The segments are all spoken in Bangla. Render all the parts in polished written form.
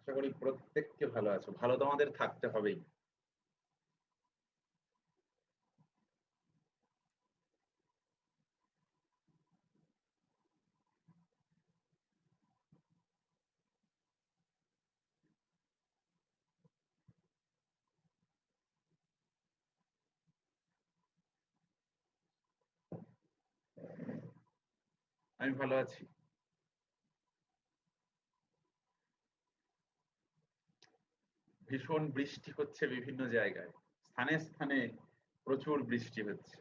আশা করি প্রত্যেককে ভালো আছো। ভালো তো আমাদের থাকতে হবেই। আমি ভালো আছি। ভীষণ বৃষ্টি হচ্ছে বিভিন্ন জায়গায়, স্থানে স্থানে প্রচুর বৃষ্টি হচ্ছে।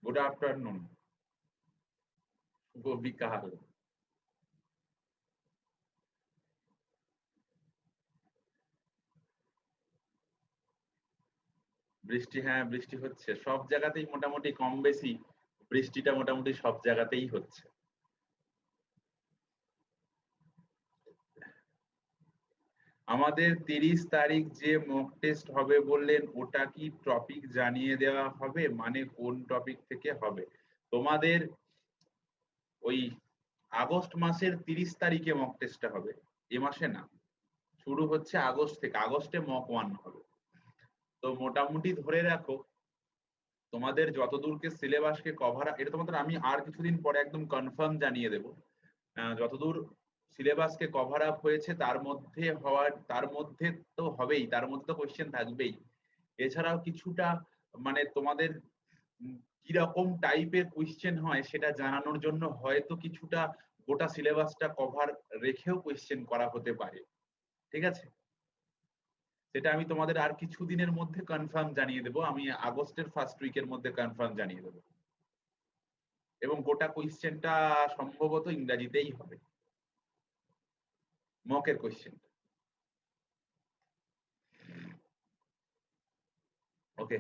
গুড আফটারনুন, শুভ বিকাল। বৃষ্টি, হ্যাঁ বৃষ্টি হচ্ছে সব জায়গাতেই, মোটামুটি কম বেশি বৃষ্টিটা মোটামুটি সব জায়গাতেই হচ্ছে। আমাদের 30 তারিখ যে মক টেস্ট হবে বললেন, ওটা কি টপিক জানিয়ে দেওয়া হবে? মানে কোন টপিক থেকে হবে? তোমাদের ওই আগস্ট মাসের 30 তারিখে মক টেস্টটা হবে, এ মাসে না। শুরু হচ্ছে আগস্ট থেকে, আগস্টে মক 1 হবে। তো মোটামুটি ধরে রাখো তোমাদের যতদূরকে সিলেবাসকে কভার, এটা তোমাদের আমি আর কিছুদিন পরে একদম কনফার্ম জানিয়ে দেব। যতদূর সিলেবাসকে কভার আপ হয়েছে তার মধ্যে তো হবেই, তার মধ্যে তো কোশ্চেন থাকবেই। এছাড়াও কিছুটা মানে তোমাদের কিরকম টাইপের কোশ্চেন হয় সেটা জানানোর জন্য হয়তো কিছুটা গোটা সিলেবাসটা কভার রেখেও কোশ্চেন করা হতে পারে। ঠিক আছে, সেটা আমি তোমাদের আর কিছুদিনের মধ্যে কনফার্ম জানিয়ে দেবো। আমি আগস্টের ফার্স্ট উইকের মধ্যে কনফার্ম জানিয়ে দেবো, এবং গোটা কোশ্চেনটা সম্ভবত ইংরাজিতেই হবে, মকের কোশ্চেন। ওকে,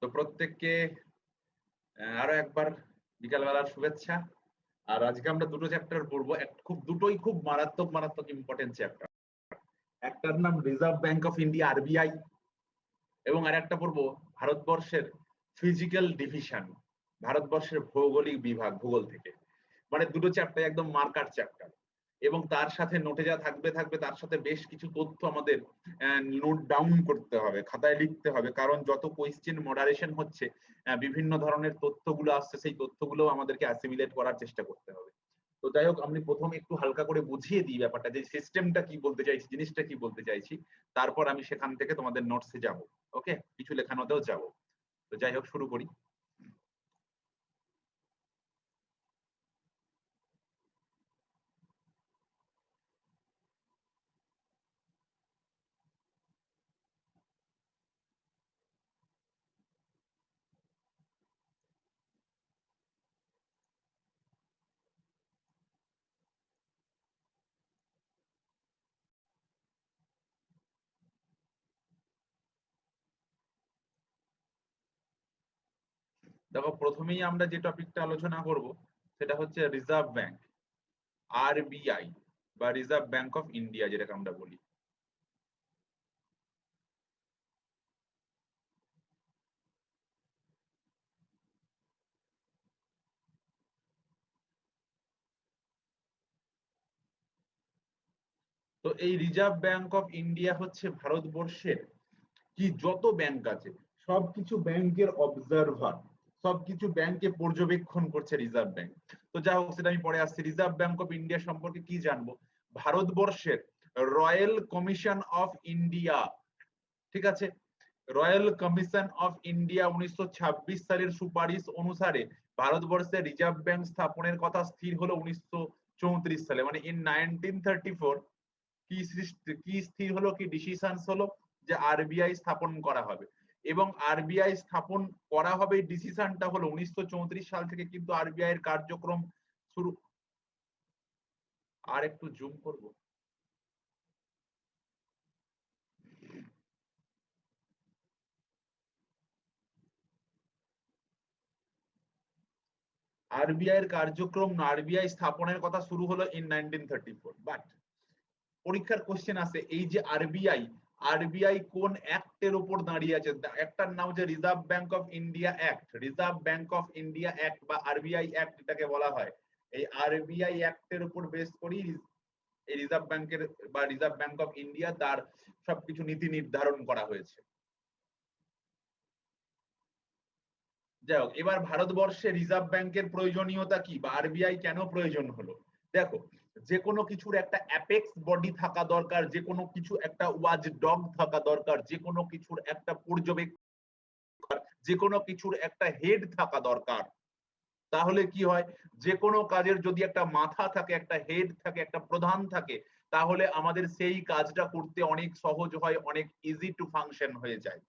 তো প্রত্যেককে আরো একবার বিকালবেলার শুভেচ্ছা। আর আজকে আমরা দুটো চ্যাপ্টার পড়বো, দুটোই খুব মারাত্মক মারাত্মক ইম্পর্টেন্ট চ্যাপ্টার। একটার নাম reserve bank of India, RBI, এবং আর একটা পড়বো ভারতবর্ষের ফিজিক্যাল ডিভিশন, ভারতবর্ষের ভৌগোলিক বিভাগ, ভূগোল থেকে। মানে দুটো চ্যাপ্টার একদম মার্কার চ্যাপ্টার, এবং তার সাথে নোটে যা থাকবে তার সাথে বেশ কিছু তথ্য আমাদের নোট ডাউন করতে হবে, খাতায় লিখতে হবে, কারণ যত কোয়েশ্চেন মডারেশন হচ্ছে বিভিন্ন ধরনের তথ্যগুলো আসছে, সেই তথ্যগুলো আমাদেরকে অ্যাসিমিলেট করার চেষ্টা করতে হবে। তো যাই হোক, আমি প্রথমে একটু হালকা করে বুঝিয়ে দিই ব্যাপারটা, যে সিস্টেমটা কি বলতে চাইছি, জিনিসটা কি বলতে চাইছি, তারপর আমি সেখান থেকে তোমাদের নোটসে যাব। ওকে, কিছু লেখানোতেও যাব। তো যাই হোক, শুরু করি। দেখো, প্রথমেই আমরা যে টপিকটা আলোচনা করব সেটা হচ্ছে রিজার্ভ ব্যাংক, আরবিআই, বা রিজার্ভ ব্যাংক অফ ইন্ডিয়া যেটাকে আমরা বলি। তো এই রিজার্ভ ব্যাংক অফ ইন্ডিয়া হচ্ছে ভারতবর্ষের কি যত ব্যাংক আছে সবকিছু ব্যাংকের অবজারভার, সবকিছু ব্যাংকে পর্যবেক্ষণ করছে রিজার্ভ ব্যাংক। তো যা হোক, সেটা আমি পরে আসছি। রিজার্ভ ব্যাংক অফ ইন্ডিয়া সম্পর্কে কি জানবো? ভারতবর্ষের রয়্যাল কমিশন অফ ইন্ডিয়া, ঠিক আছে, রয়্যাল কমিশন অফ ইন্ডিয়া 1926 সালের সুপারিশ অনুসারে ভারতবর্ষে রিজার্ভ ব্যাংক স্থাপনের কথা স্থির হলো 1934 সালে। মানে ইন 1934 কি স্থির হলো, কি ডিসিশন হলো, যে আরবিআই স্থাপন করা হবে। এবং আরবিআই স্থাপন করা হবে, ডিসিশনটা হলো 1934 সাল থেকে, কিন্তু আরবিআই এর কার্যক্রম শুরু। আর একটু জুম করব। আরবিআই এর কার্যক্রম, আরবিআই স্থাপনের কথা শুরু হলো ইন 1934। বাট পরীক্ষার কোশ্চেন আছে, এই যে আরবিআই আরবিআই কোন অ্যাক্টের উপর দাঁড়িয়ে আছে? একটার নাম হচ্ছে reserve bank of India act. Reserve bank of India act বা আরবিআই অ্যাক্ট এটাকে বলা হয়। এই আরবিআই অ্যাক্টের উপর বেস করেই এই রিজার্ভ ব্যাংকের বা রিজার্ভ ব্যাংক অফ ইন্ডিয়া তার সবকিছু নীতি নির্ধারণ করা হয়েছে। যাই হোক, এবার ভারতবর্ষে রিজার্ভ ব্যাংকের প্রয়োজনীয়তা কি বা আরবিআই কেন প্রয়োজন হলো? দেখো, যে কোনো কিছুর একটা অ্যাপেক্স বডি থাকা দরকার, যে কোনো কিছু একটা ওয়াচ ডগ থাকা দরকার, যে কোনো কিছুর একটা পর্যবেক্ষক, যে কোনো কিছুর একটা হেড থাকা দরকার। তাহলে কি হয়, যে কোনো কাজের যদি একটা মাথা থাকে, একটা হেড থাকে, একটা প্রধান থাকে, তাহলে আমাদের সেই কাজটা করতে অনেক সহজ হয়, অনেক ইজি টু ফাংশন হয়ে যায়।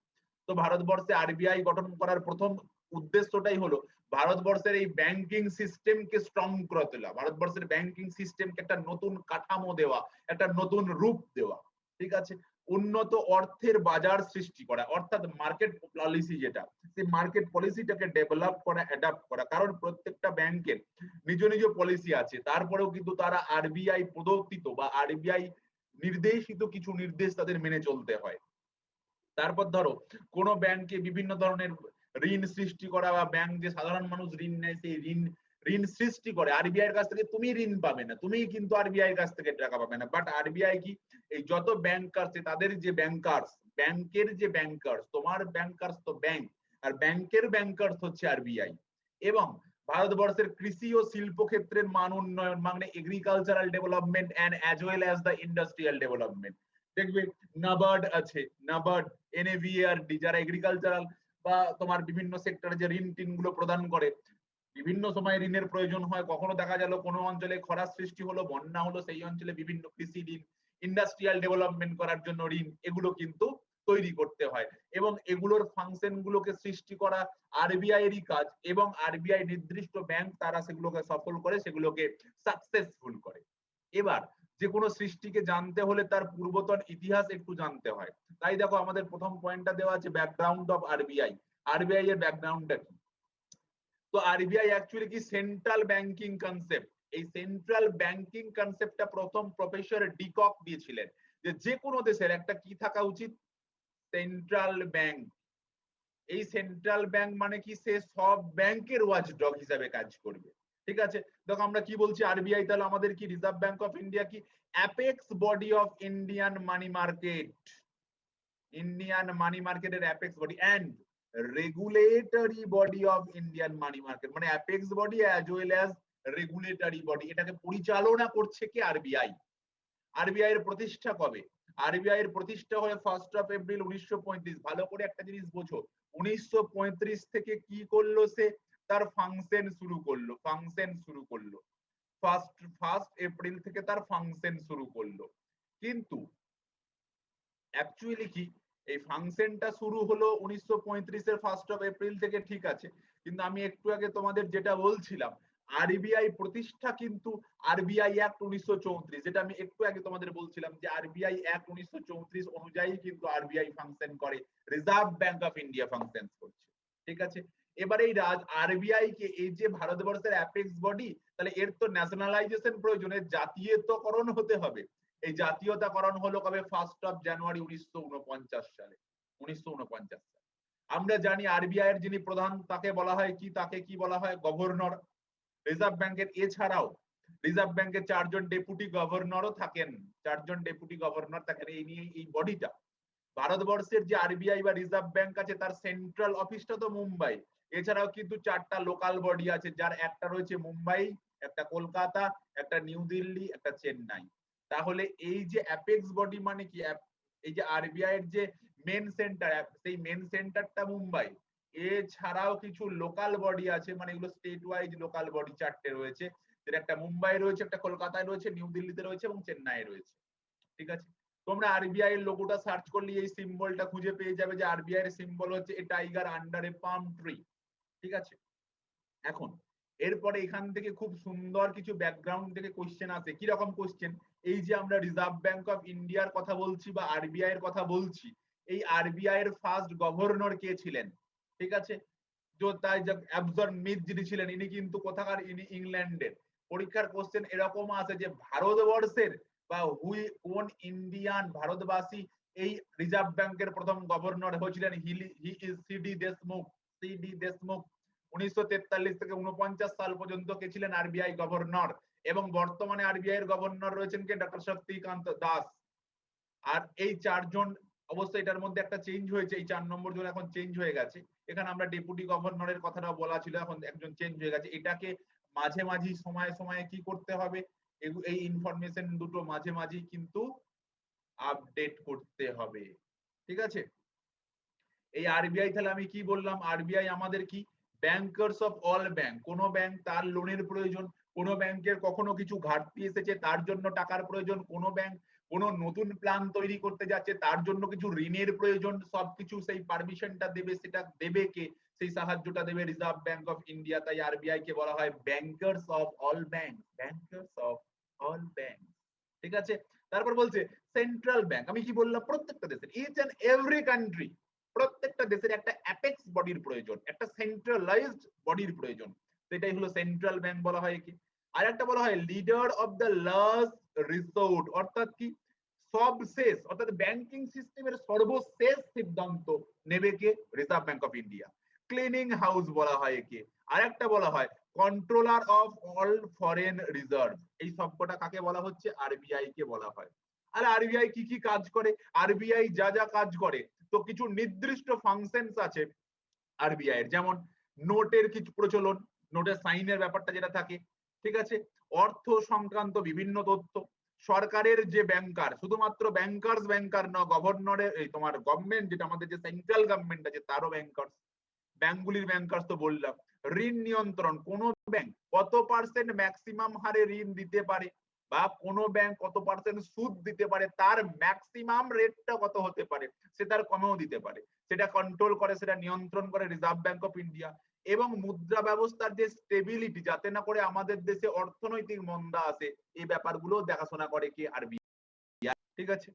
তো ভারতবর্ষে আরবিআই গঠন করার প্রথম উদ্দেশ্যটাই হলো ভারতবর্ষের এই ব্যাংকিং সিস্টেমকে স্ট্রং করে তোলা, ভারতবর্ষের ব্যাংকিং সিস্টেমকে একটা নতুন কাঠামো দেওয়া, একটা নতুন রূপ দেওয়া। ঠিক আছে, উন্নত অর্থের বাজার সৃষ্টি করা, অর্থাৎ মার্কেট পলিসি যেটা, সেই মার্কেট পলিসিটাকে ডেভেলপ করা, অ্যাডাপ্ট করা। কারণ প্রত্যেকটা ব্যাংকের নিজ নিজ পলিসি আছে, তারপরেও কিন্তু তারা আরবিআই প্রদত্তিত বা আরবিআই নির্দেশিত কিছু নির্দেশ তাদের মেনে চলতে হয়। তারপর ধরো কোনো ব্যাংকে বিভিন্ন ধরনের ঋণ সৃষ্টি করা বা ব্যাংক যে সাধারণ মানুষ ঋণ নেয় সেই ঋণ সৃষ্টি করে, আরবিআই এর কাছ থেকে তুমি ঋণ পাবে না, তুমি কিন্তু আরবিআই এর কাছ থেকে টাকা পাবে না। বাট আরবিআই কি, এই যত ব্যাংক আছে তাদের যে ব্যাংকার্স, ব্যাংকের যে ব্যাংকার্স, তোমার ব্যাংকার্স তো ব্যাংক, আর ব্যাংকের ব্যাংকার্স হচ্ছে আরবিআই। এবং ভারতবর্ষের কৃষি ও শিল্প ক্ষেত্রের মান উন্নয়ন, মানে agricultural development and as well as the industrial development. দেখবে নাবার্ড আছে, নাবার্ড, এনএভিআরডি, যারা এগ্রিকালচারাল বা তোমার বিভিন্ন সেক্টরে যে ঋণ টিন গুলো প্রদান করে, বিভিন্ন সময় ঋণের প্রয়োজন হয়। কখনো দেখা গেল কোনো অঞ্চলে খরা সৃষ্টি হলো, বন্যা হলো, সেই অঞ্চলে বিভিন্ন কৃষি ঋণ, ইন্ডাস্ট্রিয়াল ডেভেলপমেন্ট করার জন্য ঋণ, এগুলো কিন্তু তৈরি করতে হয়। এবং এগুলোর ফাংশন গুলোকে সৃষ্টি করা আরবিআই এরই কাজ, এবং আরবিআই নির্দিষ্ট ব্যাংক তারা সেগুলোকে সফল করে, সেগুলোকে সাকসেসফুল করে। এবার যে কোনো সৃষ্টিকে জানতে হলে তার পূর্বতন ইতিহাস একটু জানতে হয়। তাই দেখো আমাদের প্রথম পয়েন্টটা দেওয়া আছে ব্যাকগ্রাউন্ড অফ আরবিআই। আরবিআই এর ব্যাকগ্রাউন্ডটা কি? তো আরবিআই অ্যাকচুয়ালি কি সেন্ট্রাল ব্যাংকিং কনসেপ্ট। এই সেন্ট্রাল ব্যাংকিং কনসেপ্টটা প্রথম প্রফেসর ডিকক দিয়েছিলেন, যে কোনো দেশের একটা কি থাকা উচিত, সেন্ট্রাল ব্যাংক। এই সেন্ট্রাল ব্যাংক মানে কি, সে সব ব্যাংকের ওয়াচডগ হিসাবে কাজ করবে। ঠিক আছে, দেখো আমরা কি বলছি, আরবিআই তাহলে আমাদের কি, রিজার্ভ ব্যাংক অফ ইন্ডিয়া কি apex body of Indian money market, Indian money মার্কেটের apex body and regulatory body of Indian money market, মানে apex body as well as regulatory body. এটাকে পরিচালনা করছে কি, আরবিআই। আরবিআই এর প্রতিষ্ঠা কবে? আরবিআই এর প্রতিষ্ঠা হয় 1 এপ্রিল 1935। ভালো করে একটা জিনিস বোঝো, 1935 থেকে কি করলো সে, তার ফাংশন শুরু করলো, ফাংশন শুরু করলো। ফার্স্ট এপ্রিল থেকে তার ফাংশন শুরু করলো। কিন্তু অ্যাকচুয়ালি কি, এই ফাংশনটা শুরু হলো 1935 এর 1 এপ্রিল থেকে, ঠিক আছে, কিন্তু আমি একটু আগে তোমাদের যেটা বলছিলাম, আরবিআই প্রতিষ্ঠা কিন্তু আরবিআই অ্যাক্ট 1934, যেটা আমি একটু আগে তোমাদের বলছিলাম যে আরবিআই অ্যাক্ট 1934 অনুযায়ী কিন্তু আরবিআই ফাংশন করে, reserve bank of India function করছে। ঠিক আছে, এবার এই আরবিআই কে, এই যে ভারতবর্ষের অ্যাপেক্স বডি, তাহলে এর তো ন্যাশনালাইজেশন প্রয়োজন, এর জাতীয়তাকরণ হতে হবে। এই জাতীয়তাকরণ হলো কবে, 1 জানুয়ারি 1949 সালে। 1949 সালে আমরা জানি আরবিআই এর যিনি প্রধান তাকে বলা হয় কি, তাকে কি বলা হয়, গভর্নর। রিজার্ভ ব্যাংকের এছাড়াও রিজার্ভ ব্যাংকের 4 জন ডেপুটি গভর্নরও থাকেন, 4 জন ডেপুটি গভর্নর থাকেন। এই নিয়ে এই বডিটা, ভারতবর্ষের যে আরবিআই বা রিজার্ভ ব্যাংক আছে তার সেন্ট্রাল অফিসটা তো মুম্বাই। এছাড়াও কিন্তু 4টা লোকাল বডি আছে, যার একটা রয়েছে মুম্বাই, একটা কলকাতা, একটা নিউ দিল্লি, একটা চেন্নাই। তাহলে এই যে অ্যাপেক্স বডি মানে কি, এই যে আরবিআই এর যে মেন সেন্টার, সেই মেন সেন্টারটা মুম্বাই। এছাড়াও কিছু লোকাল বডি আছে, মানে এগুলো স্টেট ওয়াইজ লোকাল বডি 4টে রয়েছে, যেটা একটা মুম্বাই রয়েছে, একটা কলকাতায় রয়েছে, নিউ দিল্লিতে রয়েছে এবং চেন্নাই রয়েছে। ঠিক আছে, তোমরা আরবিআই এর লোগোটা সার্চ করলে এই সিম্বলটা খুঁজে পেয়ে যাবে, যে আরবিআই এর সিম্বল হচ্ছে a tiger under A palm tree. ঠিক আছে, এখন এরপরে এখান থেকে খুব সুন্দর কিছু ব্যাকগ্রাউন্ড থেকে কোশ্চেন আসে। কি রকম কোশ্চেন, এই যে আমরা রিজার্ভ ব্যাংক অফ ইন্ডিয়ার কথা বলছি বা আরবিআই এর কথা বলছি, এই আরবিআই এর ফার্স্ট গভর্নর কে ছিলেন? ঠিক আছে, যে তাই অ্যাবজর্ব মিথ যিনি ছিলেন, ইনি কিন্তু কোথাকার, ইনি ইংল্যান্ডের। পরীক্ষার কোশ্চেন এরকম আছে যে ভারতবর্ষের বা হুই কোন ইন্ডিয়ান ভারতবাসী এই রিজার্ভ ব্যাংকের প্রথম গভর্নর হয়েছিলেন হি ইজ সিডি দেশমুখ। 1943 থেকে 49 সাল পর্যন্ত কে ছিলেন আরবিআই গভর্নর, এবং বর্তমানে আরবিআই এর গভর্নর রয়েছেন কে ডক্টর শক্তিকান্ত দাস। আর এই চারজন, অবশ্যই এটার মধ্যে একটা চেঞ্জ হয়েছে, এই 4 নম্বর জন এখন চেঞ্জ হয়ে গেছে। এখানে আমরা ডেপুটি গভর্নরের কথাটাও বলা ছিল, এখন একজন চেঞ্জ হয়ে গেছে। এটাকে মাঝে মাঝে সময়ে সময়ে কি করতে হবে, এই ইনফরমেশন দুটো মাঝে মাঝে কিন্তু আপডেট করতে হবে। ঠিক আছে, এই আরবিআই তাহলে আমি কি বললাম, আরবিআই আমাদের কি ব্যাংকার্স অফ অল ব্যাংক। কোন ব্যাংক তার লোনের প্রয়োজন, কোন ব্যাংকের কখনো কিছু ঘাটতি এসেছে তার জন্য টাকার প্রয়োজন, কোন ব্যাংক কোন নতুন প্ল্যান তৈরি করতে যাচ্ছে তার জন্য কিছু ঋণের প্রয়োজন, সবকিছু সেই পারমিশনটা দেবে, সেটা দেবে কে, সেই সাহায্যটা দেবে রিজার্ভ ব্যাংক অফ ইন্ডিয়া। তাই আরবিআই কে বলা হয় bankers of all bank, bankers of all bank. ঠিক আছে, তারপর বলছে সেন্ট্রাল ব্যাংক। আমি কি বললাম, প্রত্যেকটা দেশের, ইচ এন্ড এভরি কান্ট্রি, প্রত্যেকটা দেশের একটা অ্যাপেক্স বডির প্রয়োজন, একটা সেন্ট্রালাইজড বডির প্রয়োজন, সেটাই হলো সেন্ট্রাল ব্যাংক বলা হয় কি। আর একটা বলা হয় leader of the last resort, অর্থাৎ কি সবশেষ, অর্থাৎ ব্যাংকিং সিস্টেমের সর্বশেষ সিদ্ধান্ত নেবে কে, reserve bank of India. Cleaning house বলা হয় একে। আর একটা বলা হয় controller of all foreign reserve. এই সবকটা কাকে বলা হচ্ছে, আরবিআই কে বলা হয়। আর আরবিআই কি কি কাজ করে, আরবিআই যা যা কাজ করে, তো কিছু নির্দিষ্ট ফাংশনস আছে আরবিআই এর, যেমন নোটের কিছু প্রচলন, নোটের সাইনের ব্যাপারটা যেটা থাকে, ঠিক আছে, অর্থ সংক্রান্ত বিভিন্ন তথ্য, সরকারের যে ব্যাংকার, শুধুমাত্র ব্যাংকার না, গভর্নরের এই তোমার গভর্নমেন্ট যেটা আমাদের যে সেন্ট্রাল গভর্নমেন্ট আছে তারও ব্যাংকার, ব্যাংকগুলির ব্যাংকার তো বললাম। ঋণ নিয়ন্ত্রণ, কোন ব্যাংক কত পার্সেন্ট ম্যাক্সিমাম হারে ঋণ দিতে পারে, বা কোন ব্যাংক কত পার্সেন্ট সুদ দিতে পারে, তার ম্যাক্সিমাম রেটটা কত হতে পারে, সে তার কমেও দিতে পারে, সেটা কন্ট্রোল করে, সেটা নিয়ন্ত্রণ করে রিজার্ভ ব্যাংক অফ ইন্ডিয়া। এবং মুদ্রা ব্যবস্থার যে স্টেবিলিটি, যাতে না করে আমাদের দেশে অর্থনৈতিক মন্দা আসে, এই ব্যাপারগুলো দেখাশোনা করে কি আরবিআই। ঠিক আছে,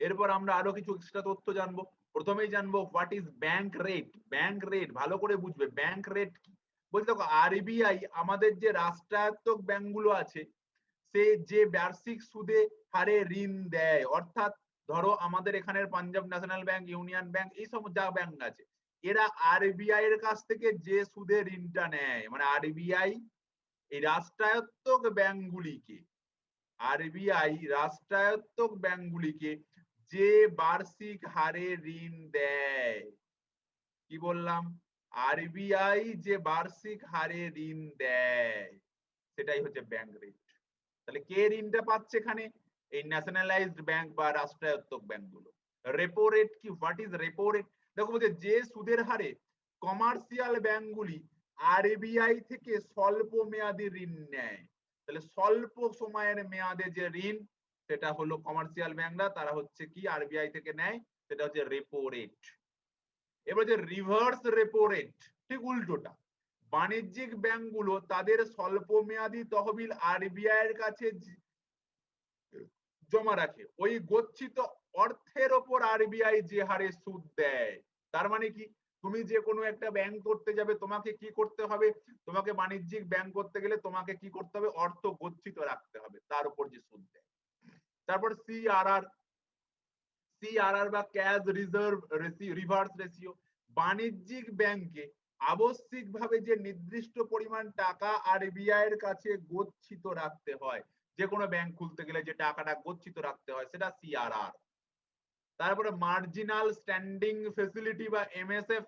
এরপর আমরা আরো কিছু এক্সট্রা তথ্য জানবো। প্রথমেই জানবো what is bank rate. Bank rate ভালো করে বুঝবে, ব্যাংক রেট কি বলতে, দেখো আরবিআই আমাদের যে রাষ্ট্রায়ত্ত ব্যাংকগুলো আছে, সে যে বার্ষিক সুদে হারে ঋণ দেয়, অর্থাৎ ধরো আমাদের এখানের Punjab national bank, union bank, এই সব যা ব্যাংক আছে, এরা আরবিআই এর কাছ থেকে যে সুদে ঋণটা নেয়, মানে আরবিআই এই রাষ্ট্রায়ত্ত ব্যাংকগুলিকে, আরবিআই রাষ্ট্রায়ত্ত ব্যাংকগুলিকে যে বার্ষিক হারে ঋণ দেয়, কি বললাম, আরবিআই যে বার্ষিক হারে ঋণ দেয় সেটাই হচ্ছে ব্যাংক রেট। তাহলে কে ঋণটা পাচ্ছে এখানে, এই ন্যাশনালাইজড ব্যাংক বা রাষ্ট্রায়ত্ত ব্যাংকগুলো। রেপো রেট কি, হোয়াট ইজ রেপো রেট, দেখো বলছে যে সুদের হারে কমার্শিয়াল ব্যাংকগুলি আরবিআই থেকে স্বল্প মেয়াদী ঋণ নেয়, তাহলে স্বল্প সময়ের মেয়াদে যে ঋণ, সেটা হলো কমার্শিয়াল ব্যাংকরা, তারা হচ্ছে কি আরবিআই থেকে নেয়, সেটা হচ্ছে রেপো রেট। এবার যে রিভার্স রেপো রেট, ঠিক উল্টোটা, বাণিজ্যিক ব্যাংকগুলো তাদের স্বল্প মেয়াদী তহবিল আরবিআই এর কাছে জমা রাখে, ওই গচ্ছিত অর্থের ওপর আরবিআই যে হারে সুদ দেয়। তার মানে কি, তুমি যে কোনো একটা ব্যাংক করতে যাবে, তোমাকে কি করতে হবে, তোমাকে বাণিজ্যিক ব্যাংক করতে গেলে তোমাকে কি করতে হবে, অর্থ গচ্ছিত রাখতে হবে, তার উপর যে সুদ দেয়। তারপর সিআরআর বা ক্যাশ রিজার্ভ রিভার্স রেশিও, বাণিজ্যিক ব্যাংকে আবশ্যিকভাবে যে নির্দিষ্ট পরিমাণ টাকা আরবিআই এর কাছে গচ্ছিত রাখতে হয়, যে কোনো ব্যাংক খুলতে গেলে যে টাকাটা গচ্ছিত রাখতে হয়, সেটা সিআরআর। তারপরে মার্জিনাল স্ট্যান্ডিং ফেসিলিটি বা এমএসএফ,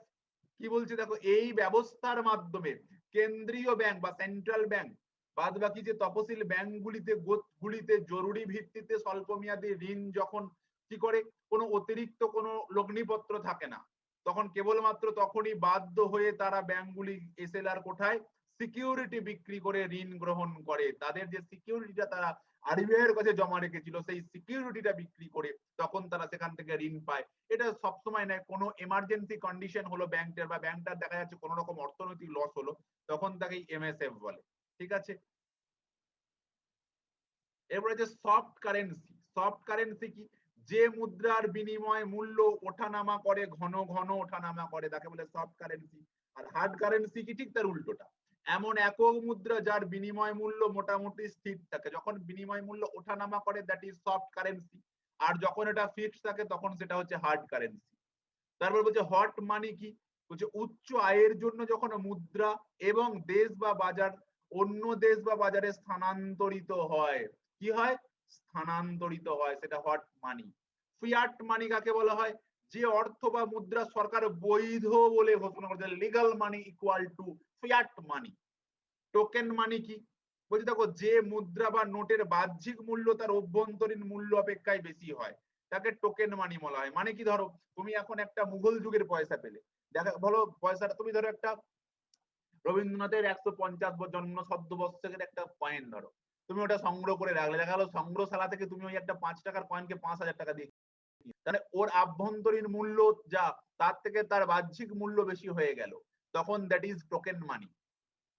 কি বলছে দেখো, এই ব্যবস্থার মাধ্যমে কেন্দ্রীয় ব্যাংক বা সেন্ট্রাল ব্যাংক বাদ বাকি যে তফসিল ব্যাংকগুলিতে জরুরি ভিত্তিতে স্বল্প মেয়াদী ঋণ যখন কি করে, কোনো অতিরিক্ত কোনো লগ্নিপত্র থাকে না, তখন কেবলমাত্র তখনই বাধ্য হয়ে তারা ব্যাংকগুলি এসএলআর কোঠায় সিকিউরিটি বিক্রি করে ঋণ গ্রহণ করে। তাদের যে সিকিউরিটিটা তারা আরবিআই এর কাছে জমা রেখেছিল, সেই সিকিউরিটিটা বিক্রি করে তখন তারা সেখান থেকে ঋণ পায়। এটা সবসময় নয়, কোনো এমার্জেন্সি কন্ডিশন হলো ব্যাংকের, বা ব্যাংকটার দেখা যাচ্ছে কোনো রকম অর্থনৈতিক লস হলো, তখন তাকে এমএসএফ বলে। ঠিক আছে, এরপরে যে সফট কারেন্সি। সফট কারেন্সি কি, যে মুদ্রার বিনিময় মূল্য ওঠানামা করে, ঘন ঘন ওঠানামা করে, তাকে বলে সফট কারেন্সি। আর হার্ড কারেন্সি কি, ঠিক তার উল্টোটা, এমন একক মুদ্রা যার বিনিময় মূল্য মোটামুটি স্থির থাকে, যখন বিনিময় মূল্য ওঠানামা করে, দ্যাট ইজ সফট কারেন্সি। আর যখন এটা ফিক্সড থাকে তখন সেটা হচ্ছে হার্ড কারেন্সি। তারপর বলছে হট মানি কি, বলছে উচ্চ আয়ের জন্য যখন মুদ্রা এবং দেশ বা বাজার অন্য দেশ বা বাজারে স্থানান্তরিত হয়, কি হয়, স্থানান্তরিত হয়, সেটা হট মানি। ফিয়াট মানি কাকে বলা হয়, যে অর্থ বা মুদ্রা সরকার বৈধ বলে ঘোষণা করেছে, legal money equal to fiat money. Token money কি, বলছি দেখো যে মুদ্রা বা নোটের বাহ্যিক মূল্য তার অভ্যন্তরীণ মূল্য অপেক্ষায় বেশি হয় তাকে টোকেন মানি বলা হয়। মানে কি, ধরো তুমি এখন একটা মুঘল যুগের পয়সা পেলে, দেখা বলো পয়সাটা তুমি ধরো একটা রবীন্দ্রনাথের 150 জন্ম শতবর্ষের একটা কয়েন ধরো, তুমি ওটা সংগ্রহ করে রাখলে, দেখা গেলো সংগ্রহশালা থেকে তুমি ওই একটা 5 টাকার কয়েনকে 5,000 টাকা দিয়ে, তাহলে ওর আভ্যন্তরীণ মূল্য যা তার থেকে তার বাহ্যিক মূল্য বেশি হয়ে গেল, তখন দ্যাট ইজ টোকেন মানি।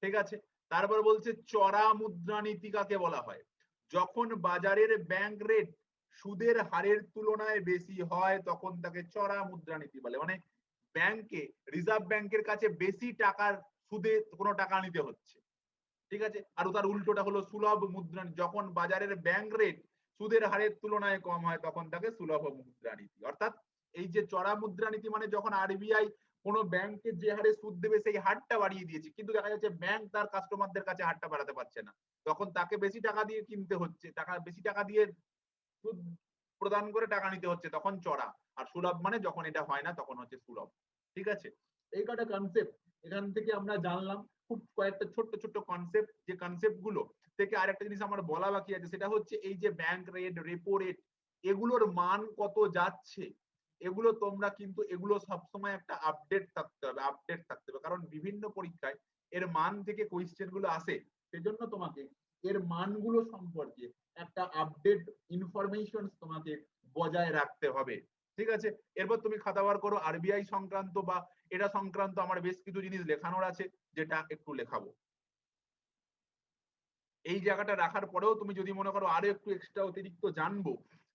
ঠিক আছে, তারপর বলছে চড়া মুদ্রানীতি কাকে বলা হয়, যখন বাজারের ব্যাংক রেট সুদের হারের তুলনায় বেশি হয় তখন তাকে চড়া মুদ্রানীতি বলে। মানে ব্যাংকে, রিজার্ভ ব্যাংকের কাছে বেশি টাকার সুদে কোনো টাকা নিতে হচ্ছে, ঠিক আছে, আর তার উল্টোটা হলো সুলভ মুদ্রানীতি, যখন বাজারের ব্যাংক রেট সুদের হারের তুলনায় কম হয় তখন তাকে সুলভ মুদ্রানীতি। অর্থাৎ এই যে চড়া মুদ্রানীতি মানে যখন আরবিআই কোন ব্যাংকে যে হারে সুদ দেবে সেই হারটা বাড়িয়ে দিয়েছে, কিন্তু দেখা যাচ্ছে ব্যাংক তার কাস্টমারদের কাছে হারটা বাড়াতে পারছে না, তখন তাকে বেশি টাকা দিয়ে কিনতে হচ্ছে, বেশি টাকা দিয়ে সুদ প্রদান করে টাকা নিতে হচ্ছে, তখন চড়া। আর সুলভ মানে যখন এটা হয় না তখন হচ্ছে সুলভ। ঠিক আছে, এই কটা কনসেপ্ট এখান থেকে আমরা জানলাম, খুব কয়েকটা ছোট্ট ছোট্ট কনসেপ্ট, যে কনসেপ্ট গুলো থেকে আরেকটা জিনিস আমার বলা বাকি আছে, সেটা হচ্ছে এই যে ব্যাংক রেট, রেপো রেট, এগুলোর মান কত যাচ্ছে, এগুলো তোমরা কিন্তু এগুলো সবসময় একটা আপডেট থাকতে হবে, আপডেট থাকতে হবে, কারণ বিভিন্ন পরীক্ষায় এর মান থেকে কোয়েশ্চেন গুলো আসে, সেজন্য তোমাকে এর মানগুলো সম্পর্কে একটা আপডেট ইনফরমেশন তোমাকে বজায় রাখতে হবে। ঠিক আছে, এরপর তুমি খাতা বার করো, আরবিআই সংক্রান্ত বা এটা সংক্রান্ত আমার বেশ কিছু জিনিস লেখানোর আছে, যেটা একটু লেখাবো। এই জায়গাটা রাখার পরেও তুমি যদি মনে করো আরো একটু এক্সট্রা অতিরিক্ত জানবো,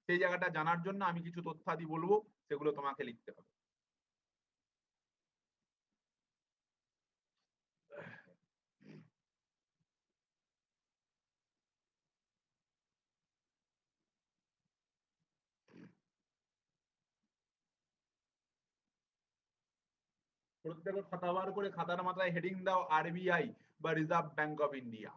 সেই জায়গাটা জানার জন্য আমি কিছু তথ্যাদি বলবো, সেগুলো তোমাকে লিখতে হবে। প্রত্যেকে খাতা বার করে খাতার মাথায় হেডিং দাও আরবিআই বা রিজার্ভ ব্যাংক অফ ইন্ডিয়া।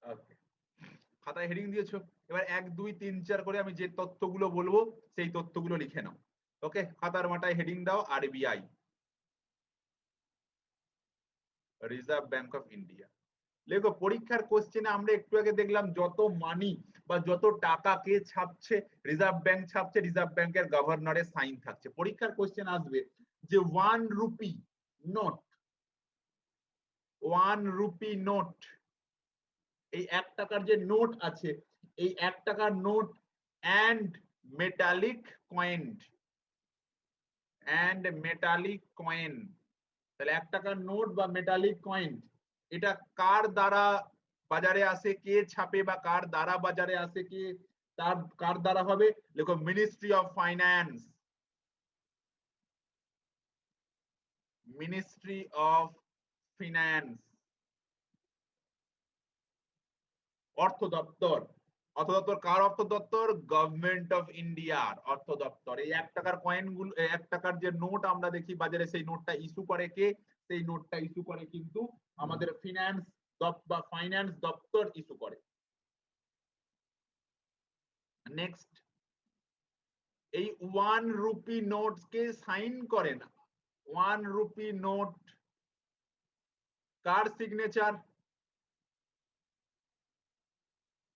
ওকে, খাতায় হেডিং দিয়েছো, এবার 1 2 3 4 করে আমি যে তথ্যগুলো বলবো সেই তথ্যগুলো লিখে নাও। ওকে, খাতার মাথায় হেডিং দাও RBI, reserve bank of India. দেখো পরীক্ষার কোশ্চেনে আমরা একটু আগে দেখলাম যত মানি বা যত টাকা কে ছাপছে, রিজার্ভ ব্যাংক ছাপছে, রিজার্ভ ব্যাংকের গভর্নরের সাইন থাকছে। পরীক্ষার কোশ্চেন আসবে যে 1 রুপি নোট, 1 রুপি নোট, এই 1 টাকার যে নোট আছে, এই 1 টাকার note and metallic coin, and metallic coin, তাহলে 1 টাকার নোট বা মেটালিক কয়েন, এটা কার দ্বারা বাজারে আসে, কে ছাপে বা কার দ্বারা বাজারে আসে, কে তার কার দ্বারা হবে, দেখো ministry of finance, ministry of finance, অর্থ দপ্তর। অর্থ দপ্তর কার অর্থ দপ্তর, গভর্নমেন্ট অফ ইন্ডিয়ার অর্থ দপ্তর। এই 1 টাকার কয়েন গুলো, 1 টাকার যে নোট আমরা দেখি বাজারে, সেই নোটটা ইস্যু করে কে, সেই নোটটা ইস্যু করে কিন্তু আমাদের ফিনান্স বা ফাইন্যান্স দপ্তর ইস্যু করে। নেক্সট, এই 1 রুপি নোট কে সাইন করেন, 1 রুপি নোট কার সিগনেচার,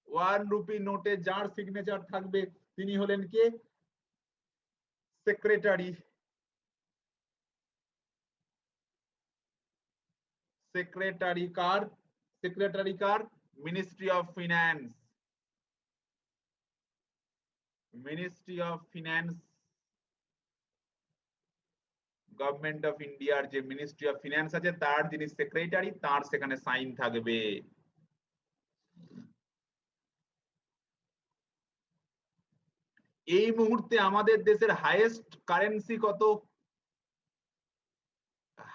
1 রুপি নোটে যার সিগনেচার থাকবে তিনি হলেন কে, সেক্রেটারি। সেক্রেটারি কার? সেক্রেটারি কার? Ministry of finance. Ministry of finance, government of ইন্ডিয়ার যে মিনিস্ট্রি অফ ফিনান্স আছে তার যিনি সেক্রেটারি তার সেখানে সাইন থাকবে। এই মুহূর্তে আমাদের দেশের হাইয়েস্ট কারেন্সি কত?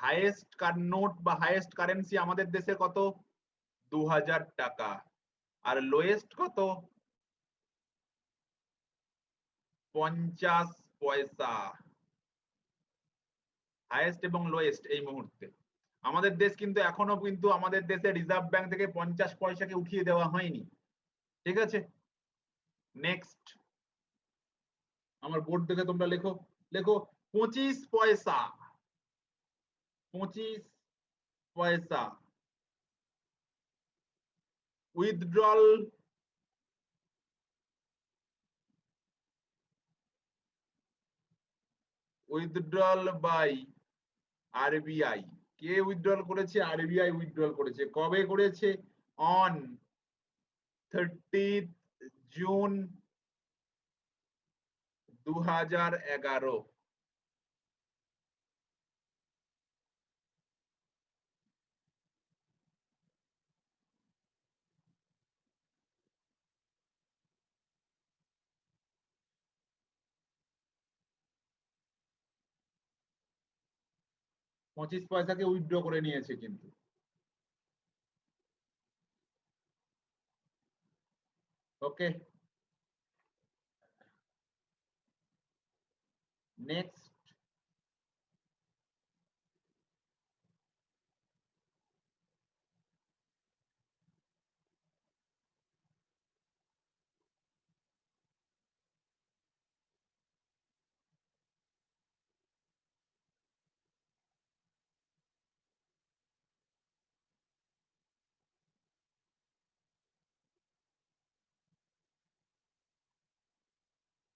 হাইয়েস্ট নোট বা হাইয়েস্ট কারেন্সি আমাদের দেশে কত? 2000 টাকা। আর লোয়েস্ট কত? 50 পয়সা। হাইয়েস্ট এবং লোয়েস্ট এই মুহূর্তে। আমাদের দেশ কিন্তু এখনো কিন্তু আমাদের দেশে রিজার্ভ ব্যাংক থেকে 50 পয়সাকে উঠিয়ে দেওয়া হয়নি। ঠিক আছে, নেক্সট। আমার বোর্ড দেখে তোমরা লেখো, লেখো 25 পয়সা। 25 পয়সা। Withdrawal withdrawal by RBI. কে উইথড্রল করেছে? আরবিআই উইথড্রল করেছে। কবে করেছে? On 30 June 2011। পঁচিশ পয়সাকে উইথড্র করে নিয়েছে কিন্তু। ওকে, নেক্সট।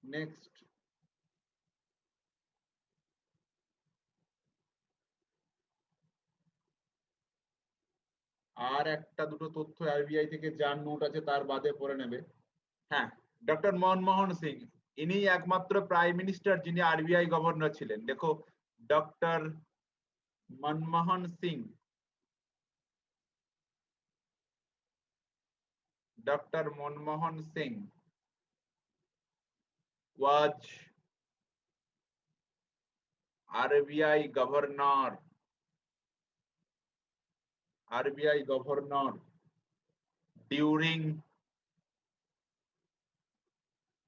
নেক্সট, আর একটা দুটো তথ্য আরবিআই থেকে যার নোট আছে তার বাদে পড়ে নেবে। হ্যাঁ, ডক্টর মনমোহন সিং, ইনি একমাত্র প্রাইম মিনিস্টার যিনি আরবিআই গভর্নর ছিলেন। দেখো, doctor Manmohan Singh, doctor Manmohan Singh was RBI governor, RBI governor during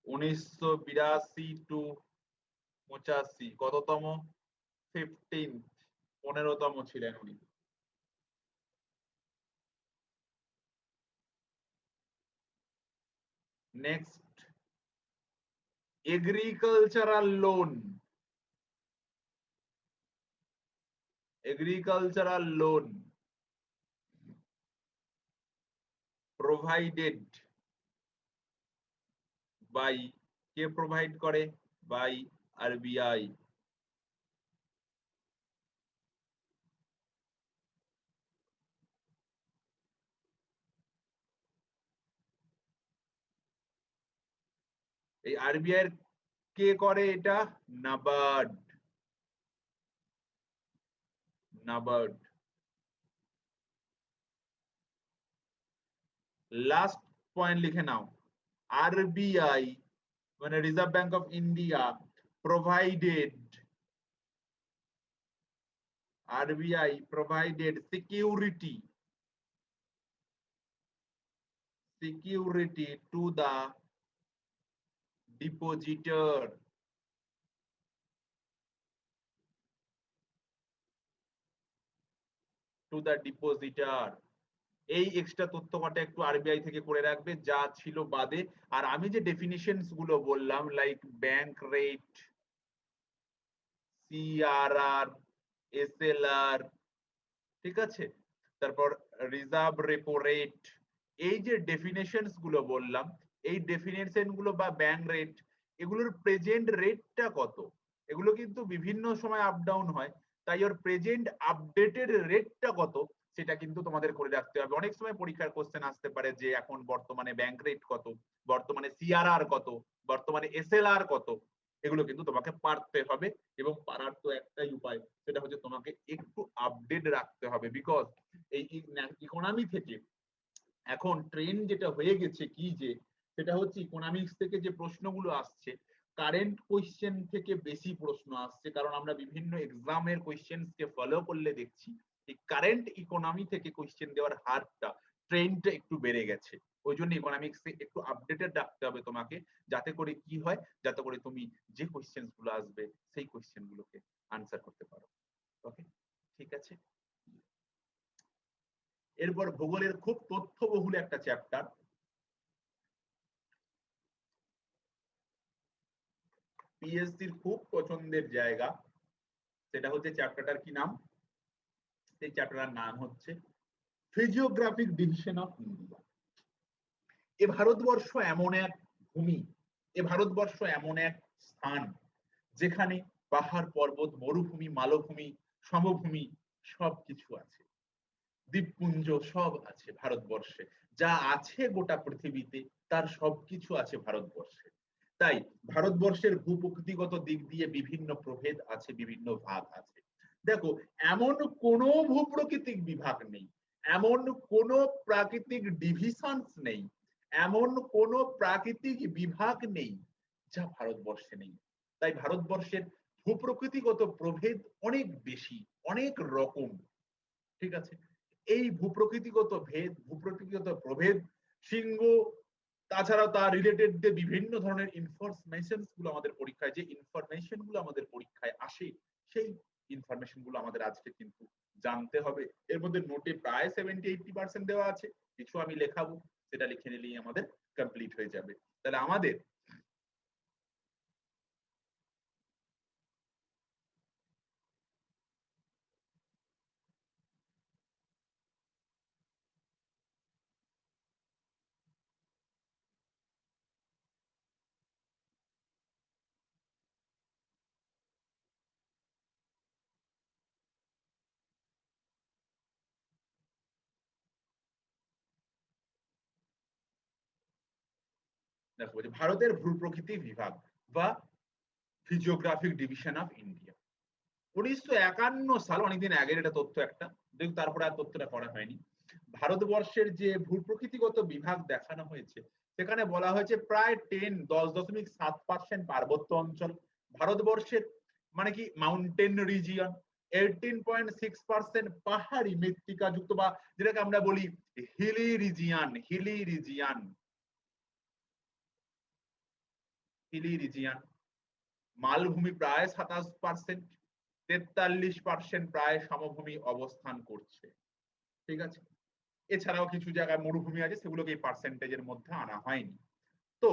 1982 to 85। কততম? 15th, 15তম ছিলেন উনি। Next, agricultural loan. Agricultural loan provided by, কে প্রোভাইড করে? By RBI. এই আরবিআই এর কে করে এটা? নাবার্ড। নাবার্ড। লাস্ট পয়েন্ট লিখে নাও, আরবিআই মানে reserve bank of India provided, RBI provided security to the depositor, to the depositor। এই এক্সট্রা তথ্য কটা একটু আরবিআই থেকে করে রাখবে যা ছিল বাদে। আর আমি যে ডেফিনিশনস গুলো বললাম, like bank rate, CRR, SLR, ঠিক আছে, তারপর রিজার্ভ রেপো রেট, এই যে ডেফিনেশনস গুলো বললাম, এই ডেফিনেশন গুলো বা ব্যাংক রেট, এগুলোর প্রেজেন্ট রেটটা কত? এগুলো কিন্তু বিভিন্ন সময় আপ ডাউন হয়, তাই ওর প্রেজেন্ট আপডেটেড রেটটা কত সেটা কিন্তু তোমাদের করে রাখতে হবে। অনেক সময় পরীক্ষার কোশ্চেন আসতে পারে যে এখন বর্তমানে ব্যাংক রেট কত, বর্তমানে সিআরআর কত, বর্তমানে এসএলআর কত, এগুলো কিন্তু তোমাকে পারতে হবে। এবং পারার তো একটাই উপায়, সেটা হচ্ছে তোমাকে একটু আপডেট রাখতে হবে। বিকজ এই ইকোনমি থেকে এখন ট্রেন্ড যেটা হয়ে গেছে কি, যে সেটা হচ্ছে ইকোনমিক্স থেকে যে প্রশ্নগুলো আসছে কারেন্ট কোয়েশ্চেন থেকে বেশি প্রশ্ন আসছে। কারণ আমরা বিভিন্ন এক্সামের কোয়েশ্চেনকে ফলো করলে দেখছি এই কারেন্ট ইকোনমি থেকে কোয়েশ্চেন দেওয়ার হারটা, ট্রেন্ডটা একটু বেড়ে গেছে। ওই জন্য ইকোনমিক্সে একটু আপডেটেড রাখতে হবে তোমাকে, যাতে করে কি হয়, যাতে করে তুমি যে কোয়েশ্চেন গুলো আসবে সেই কোয়েশ্চেন গুলোকে আনসার করতে পারো। ওকে, ঠিক আছে। এরপর ভূগোলের খুব তথ্যবহুল একটা চ্যাপ্টার, পিএসসির খুব পছন্দের জায়গা, সেটা হচ্ছে চ্যাপ্টারটার কি নাম, সেই চ্যাপ্টারটার নাম হচ্ছে ফিজিওগ্রাফিক ডিভিশন অফ ইন্ডিয়া। এ ভারতবর্ষ এমন এক ভূমি, এ ভারতবর্ষ এমন এক স্থান যেখানে পাহাড় পর্বত, মরুভূমি, মালভূমি, সমভূমি সবকিছু আছে, দ্বীপপুঞ্জ সব আছে ভারতবর্ষে। যা আছে গোটা পৃথিবীতে তার সবকিছু আছে ভারতবর্ষে। তাই ভারতবর্ষের ভূপ্রকৃতিগত দিক দিয়ে বিভিন্ন প্রভেদ আছে, বিভিন্ন ভাগ আছে। দেখো, এমন কোনো ভূপ্রকৃতিক বিভাগ নেই, এমন কোনো প্রাকৃতিক ডিভিশনস নেই, এমন কোনো প্রাকৃতিক বিভাগ নেই যা ভারতবর্ষে নেই। তাই ভারতবর্ষের ভূপ্রকৃতিগত প্রভেদ অনেক বেশি, অনেক রকম। ঠিক আছে, এই ভূপ্রকৃতিগত প্রভেদ, সিংহ, তাছাড়াও তার রিলেটেড যে বিভিন্ন ধরনের ইনফরমেশন গুলো আমাদের পরীক্ষায়, যে ইনফরমেশন গুলো আমাদের পরীক্ষায় আসে, সেই ইনফরমেশন গুলো আমাদের আজকে কিন্তু জানতে হবে। এর মধ্যে নোটে প্রায় 70-80% দেওয়া আছে, কিছু আমি লেখাবো, সেটা লিখে নিলেই আমাদের কমপ্লিট হয়ে যাবে। তাহলে আমাদের দেখো, যে ভারতের ভূপ্রকৃতি বিভাগ বা ফিজিওগ্রাফিক ডিভিশন অফ ইন্ডিয়া 1951 সাল, অনেকদিন আগের এটা তথ্য একটা, তারপরে আর তথ্যটা করা হয়নি। ভারতবর্ষের যে ভূপ্রকৃতিগত বিভাগ দেখানো হয়েছে সেখানে বলা হয়েছে প্রায় 10.7% পার্বত্য অঞ্চল ভারতবর্ষের, মানে কি মাউন্টেন রিজিয়ন, 18.6% পাহাড়ি মৃত্তিকা যুক্ত বা যেটাকে আমরা বলি হিলি রিজিয়ন, মালভূমি প্রায় 27%, 43% প্রায় সমভূমি অবস্থান করছে। ঠিক আছে, এছাড়াও কিছু জায়গায় মরুভূমি আছে, সেগুলোকে এই পার্সেন্টেজের মধ্যে আনা হয়নি। তো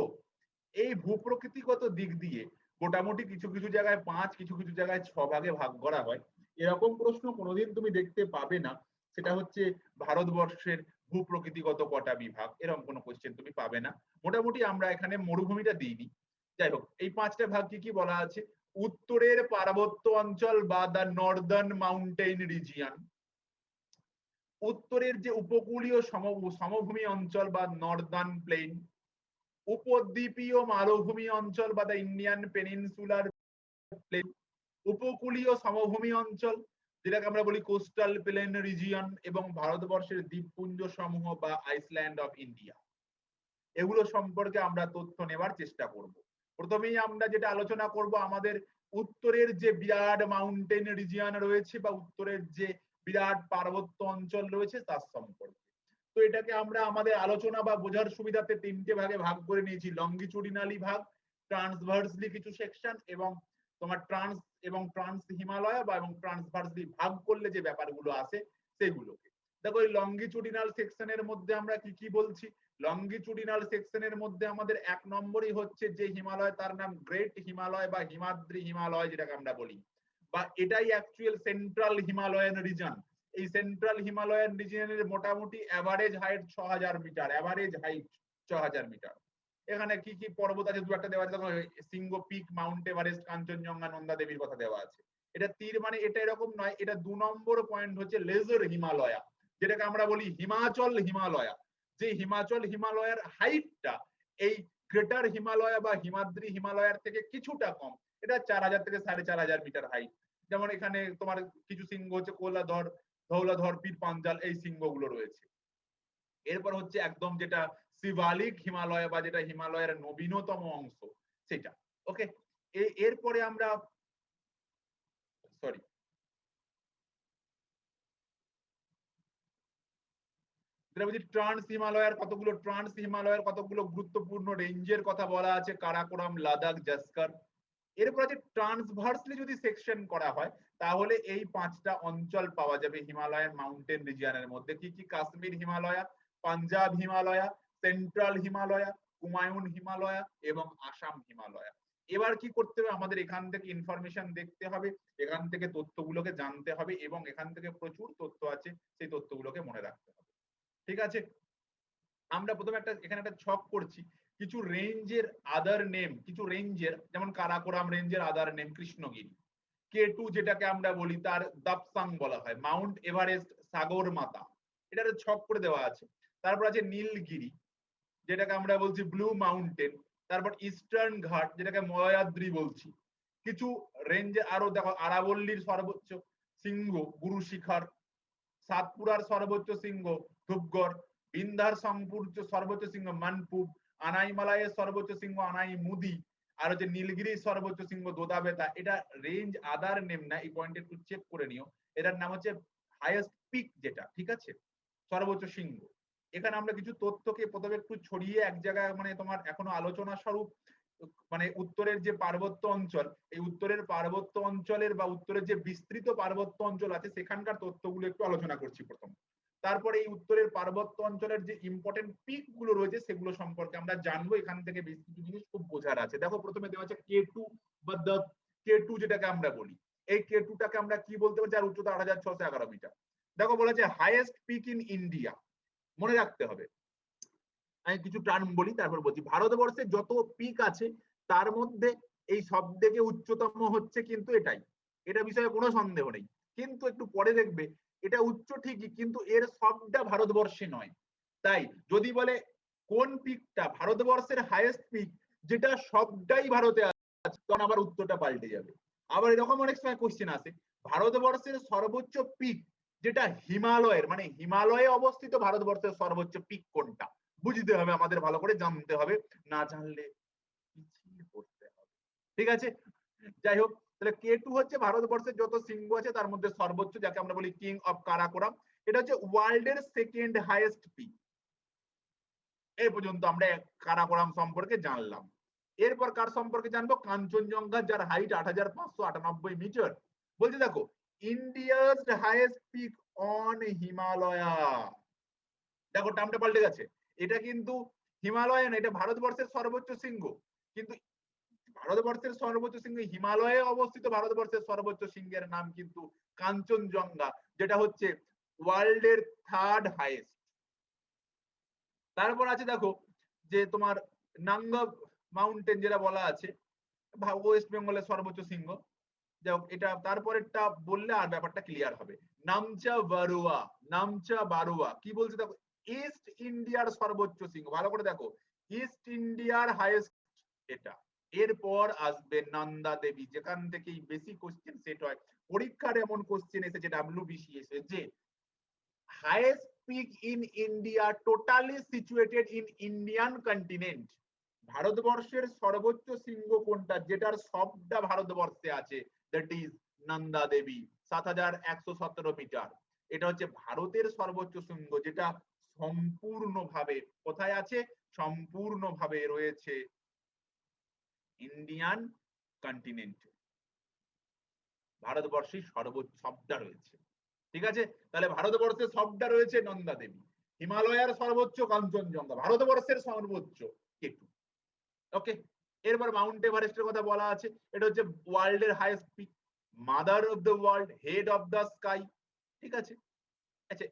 এই ভূপ্রকৃতিগত দিক দিয়ে মোটামুটি কিছু কিছু জায়গায় 5, কিছু কিছু জায়গায় 6 ভাগে ভাগ করা হয়। এরকম প্রশ্ন কোনোদিন তুমি দেখতে পাবে না, সেটা হচ্ছে ভারতবর্ষের ভূপ্রকৃতিগত কটা বিভাগ, এরকম কোনো কোশ্চেন তুমি পাবে না। মোটামুটি আমরা এখানে মরুভূমিটা দিইনি। যাই হোক, এই 5টা ভাগ কি কি বলা আছে, উত্তরের পার্বত্য অঞ্চল বা দা নর্দার্ন মাউন্টেন রিজিয়ন, উত্তরের যে উপকূলীয় সমভূমি অঞ্চল বা নর্দার্ন প্লেন, উপদ্বীপীয় মালভূমি অঞ্চল বা দা ইন্ডিয়ান পেনিনসুলার প্লেন, উপকূলীয় সমভূমি অঞ্চল যেটাকে আমরা বলি কোস্টাল প্লেন রিজিয়ন, এবং ভারতবর্ষের দ্বীপপুঞ্জ সমূহ বা আইসল্যান্ড অফ ইন্ডিয়া। এগুলো সম্পর্কে আমরা তথ্য নেবার চেষ্টা করব। প্রথমেই আমরা যেটা আলোচনা করব আমাদের উত্তরের যে বিরাট মাউন্টেন রিজিয়ন রয়েছে বা উত্তরের যে বিরাট পার্বত্য অঞ্চল রয়েছে তার সম্পর্কে। তো এটাকে আমরা আমাদের আলোচনা বা বোঝার সুবিধাতে 3টে ভাগে ভাগ করে নিয়েছি, লঙ্গিচুডিনালি ভাগ, ট্রান্সভার্সলি কিছু সেকশন, এবং তোমার ট্রান্স হিমালয় বা এবং ট্রান্সভার্সলি ভাগ করলে যে ব্যাপারগুলো আসে সেগুলোকে। দেখো, এই লঙ্গিচুডিনাল সেকশনের মধ্যে আমরা কি কি বলছি, লঙ্গিচুডিনাল সেকশনের মধ্যে আমাদের 1 নম্বরই হচ্ছে যে হিমালয়, তার নাম গ্রেট হিমালয় বা হিমাদ্রি হিমালয় যেটাকে আমরা বলি, বা এটাই অ্যাকচুয়াল সেন্ট্রাল হিমালয়ান রিজন। এই সেন্ট্রাল হিমালয়ান রিজিয়নের মোটামুটি average height 6000 metre, average height 6000 metre. এখানে কি কি পর্বত আছে, দু একটা দেওয়া আছে, সিংহ peak, mount Everest, Kanchenjunga, Nanda দেবীর কথা দেওয়া আছে। এটা তীর মানে এটা এরকম নয়, এটা 2 নম্বর পয়েন্ট হচ্ছে লেজার হিমালয়া। যেটাকে আমরা বলি হিমাচল হিমালয়া, যে হিমাচল হিমালয়ের হাইটটা এই গ্রেটার হিমালয়া বা হিমাদ্রি হিমালয়ার থেকে কিছুটা কম, এটা 4000 থেকে 4500 মিটার হাইট। যেমন এখানে তোমার কিছু শৃঙ্গ হচ্ছে কোলাধর, ধৌলাধর, পীর পাঞ্জাল, এই শৃঙ্গগুলো রয়েছে। এরপর হচ্ছে একদম যেটা শিবালিক হিমালয় বা যেটা হিমালয়ের নবীনতম অংশ সেটা। ওকে, এরপরে আমরা সরি যেটা বলছি ট্রান্স হিমালয়ের কতগুলো গুরুত্বপূর্ণ রেঞ্জের কথা বলা আছে, কারাকোরাম, লাদাখ, জাস্কার। এরপর আছে ট্রান্সভার্সলি যদি সেকশন করা হয় তাহলে এই 5টা অঞ্চল পাওয়া যাবে হিমালয়ান মাউন্টেন রিজিয়নের মধ্যে। কি কি? কাশ্মীর হিমালয়া, পাঞ্জাব হিমালয়া, সেন্ট্রাল হিমালয়া, হুমায়ুন হিমালয়া এবং আসাম হিমালয়া। এবার কি করতে হবে? আমাদের এখান থেকে ইনফরমেশন দেখতে হবে, এখান থেকে তথ্যগুলোকে জানতে হবে এবং এখান থেকে প্রচুর তথ্য আছে, সেই তথ্যগুলোকে মনে রাখতে হবে। ঠিক আছে, আমরা প্রথমে এখানে একটা ছক করছি কিছু রেঞ্জের আদার নেম, কিছু রেঞ্জের, যেমন কারাকোরাম রেঞ্জের আদার নেম কৃষ্ণগিরি, K2 যেটাকে আমরা বলি তার দাপসাং বলা হয়, মাউন্ট এভারেস্ট সাগরমাতা, এটা ছক করে দেওয়া আছে। তারপর আছে নীলগিরি যেটাকে আমরা বলছি ব্লু মাউন্টেন, তারপর ইস্টার্ন ঘাট যেটাকে ময়াদ্রি বলছি। কিছু রেঞ্জে আরো দেখো আরাবল্লীর সর্বোচ্চ শৃঙ্গ গুরু শিখর, সাতপুরার সর্বোচ্চ শৃঙ্গ ধূপগড়, বিন্ধ্যার সর্বোচ্চ শৃঙ্গ মানপুব, আনাইমালাইয়ের সর্বোচ্চ শৃঙ্গ আনাই মুদি, আর হচ্ছে নীলগিরির সর্বোচ্চ শৃঙ্গ দোদাবেতা। এটা রেঞ্জ আদার নেম না, এই পয়েন্ট একটু চেক করে নিও। এটার নাম হচ্ছে হাইয়েস্ট পিক যেটা, ঠিক আছে, সর্বোচ্চ শৃঙ্গ। এখানে আমরা কিছু তথ্যকে প্রথমে একটু ছড়িয়ে এক জায়গায় মানে তোমার এখনো আলোচনা স্বরূপ মানে উত্তরের যে পার্বত্য অঞ্চল, এই উত্তরের পার্বত্য অঞ্চলের বা উত্তরের যে বিস্তৃত পার্বত্য অঞ্চল আছে সেখানকার তথ্যগুলো একটু আলোচনা করছি প্রথম। তারপরে এই উত্তরের পার্বত্য অঞ্চলের যে ইম্পর্টেন্ট পিক গুলো রয়েছে সেগুলো সম্পর্কে আমরা জানবো। এখান থেকে বেশ কিছু জিনিস খুব বোঝার আছে। দেখো প্রথমে দেওয়া আছে K2 বা দ্য K2 যেটাকে আমরা বলি, এই K2 টাকে আমরা কি বলতে পারি? যার উচ্চতা 8611 মিটার। দেখো বলা আছে হাইয়েস্ট পিক ইন ইন্ডিয়া, মনে রাখতে হবে। আমি কিছু টার্ম বলি তারপর বলছি। ভারতবর্ষে যত পিক আছে তার মধ্যে এই সব থেকে উচ্চতম হচ্ছে কিন্তু এটাই, এটা বিষয়ে কোনো সন্দেহ নেই। কিন্তু একটু পরে দেখবে এটা উচ্চ ঠিকই কিন্তু এর সবটা ভারতবর্ষে নয়। তাই যদি বলে কোন পিকটা ভারতবর্ষের হাইয়েস্ট পিক যেটা সবটাই ভারতে আছে, তখন আবার উত্তরটা পাল্টে যাবে। আবার এরকম অনেক সময় কোশ্চেন আসে ভারতবর্ষের সর্বোচ্চ পিক যেটা হিমালয়ের, মানে হিমালয়ে অবস্থিত ভারতবর্ষের সর্বোচ্চ পিক কোনটা, বুঝতে হবে আমাদের, ভালো করে জানতে হবে, না জানলে পিছিয়ে পড়তে হবে। ঠিক আছে, যাই হোক, তাহলে K2 হচ্ছে ভারতবর্ষের যত শৃঙ্গ আছে তার মধ্যে সর্বোচ্চ, যাকে আমরা বলি কিং অফ কারাকোরাম। এটা হচ্ছে ওয়ার্ল্ডের সেকেন্ড হাইয়েস্ট পিক। এই পর্যন্ত আমরা কারাকোরাম সম্পর্কে জানলাম। এরপর কার সম্পর্কে জানবো? কাঞ্চনজঙ্ঘা, যার হাইট 8598 মিটার। বলছে দেখো India's highest peak on Himalaya. দেখো টার্মটা পাল্টে গেছে, এটা কিন্তু হিমালয় না, এটা ভারতবর্ষের সর্বোচ্চ শৃঙ্গ। কিন্তু ভারতবর্ষের সর্বোচ্চ শৃঙ্গ হিমালয়ে অবস্থিত ভারতবর্ষের সর্বোচ্চ শৃঙ্গের নাম কিন্তু কাঞ্চনজঙ্ঘা, যেটা হচ্ছে ওয়ার্ল্ডের থার্ড হাইয়েস্ট। তারপর আছে দেখো যে তোমার নাঙ্গা মাউন্টেন যেটা বলা আছে ওয়েস্ট বেঙ্গলের সর্বোচ্চ শৃঙ্গ। যাই হোক, এটা তারপরেরটা বললে আর ব্যাপারটা ক্লিয়ার হবে। নামচা বারোয়া, নামচা বারোয়া কি বলছে দেখো, ইস্ট ইন্ডিয়ার সর্বোচ্চ শৃঙ্গ, ভালো করে দেখো, ইস্ট ইন্ডিয়ার হাইয়েস্ট এটা। এরপর আসবে নন্দা দেবী, যেখান থেকেই বেশি কোশ্চেন সেট হয়। পরীক্ষার এমন কোশ্চেন এসেছে WBCS যে highest peak in India totally situated in Indian continent, ভারতবর্ষের সর্বোচ্চ শৃঙ্গ কোনটা যেটার সবটা ভারতবর্ষে আছে, that is Nanda Devi, 7117 metre. এটা হচ্ছে ভারতের সর্বোচ্চ শৃঙ্গ যেটা সম্পূর্ণভাবে কোথায় আছে? সম্পূর্ণভাবে রয়েছে ইন্ডিয়ান কন্টিনেন্টে, ভারতবর্ষে সর্বোচ্চ সবটা রয়েছে। ঠিক আছে, তাহলে ভারতবর্ষের সবটা রয়েছে নন্দা দেবী, হিমালয়ের সর্বোচ্চ কাঞ্চনজঙ্ঘা, ভারতবর্ষের সর্বোচ্চ K2। ওকে, এরপর মাউন্ট এভারেস্টের কথা বলা আছে, এটা হচ্ছে ওয়ার্ল্ডের highest peak, mother of the world, head of the sky. ঠিক আছে, আচ্ছা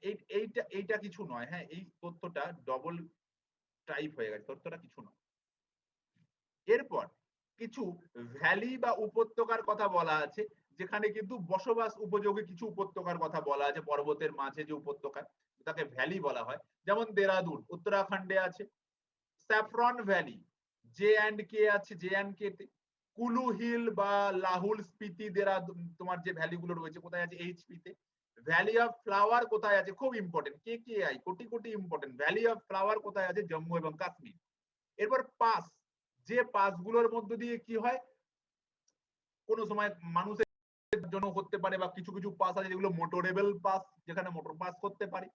এইটা কিছু নয়, হ্যাঁ এই তথ্যটা ডবল টাইপ হয়ে গেছে, তথ্যটা কিছু নয়। এরপর কিছু ভ্যালি বা উপত্যকার কথা বলা আছে, যেখানে কিন্তু বসবাস উপযোগী কিছু উপত্যকার কথা বলা আছে, পর্বতের মাঝে যে উপত্যকা, তাকে ভ্যালি বলা হয়। যেমন দেরাদুন উত্তরাখণ্ডে আছে, স্যাফরন ভ্যালি J&K আছে, J&K তে, কুলু হিল বা লাহুল স্পিতি দেরাদুন তোমার যে ভ্যালি গুলো রয়েছে কোথায় আছে, HP তে। ভ্যালি অফ ফ্লাওয়ার কোথায় আছে, খুব important, KKI crore crore important, valley of flower কোথায় আছে, জম্মু এবং কাশ্মীর। এরপর পাস, যে পাসগুলোর মধ্য দিয়ে কি হয়, কোন সময় মানুষের জন্য করতে পারে, বা কিছু কিছু পাস আছে যেগুলো মোটরেবল পাস, যেখানে মোটর পাস করতে পারে,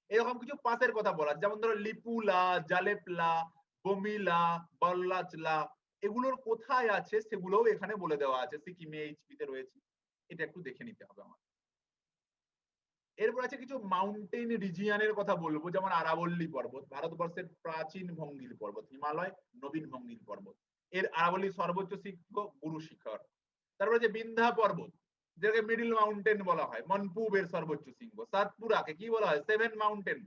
এরকম কিছু পাসের কথা বলা, যেমন ধরো লিপুলা, জালেপলা, বমিলা, বল্লাচলা, এগুলোর কোথায় আছে সেগুলোও এখানে বলে দেওয়া আছে, সিকিমে HP তে রয়েছে, এটা একটু দেখে নিতে হবে আমার। এরপর আছে কিছু মাউন্টেন রিজিয়নের কথা বলবো, যেমন আরাবল্লী পর্বত, ভারতবর্ষের প্রাচীন ভঙ্গির পর্বত, হিমালয় নবীন ভঙ্গির পর্বত, এর আরাবল্লীর সর্বোচ্চ শৃঙ্গ গুরু শিখর। তারপরে যে বিন্ধ্যা পর্বত, যেটাকে মিডিল মাউন্টেন বলা হয়, মনপুবের সর্বোচ্চ শৃঙ্গ। সাতপুরাকে কি বলা হয়, সেভেন মাউন্টেন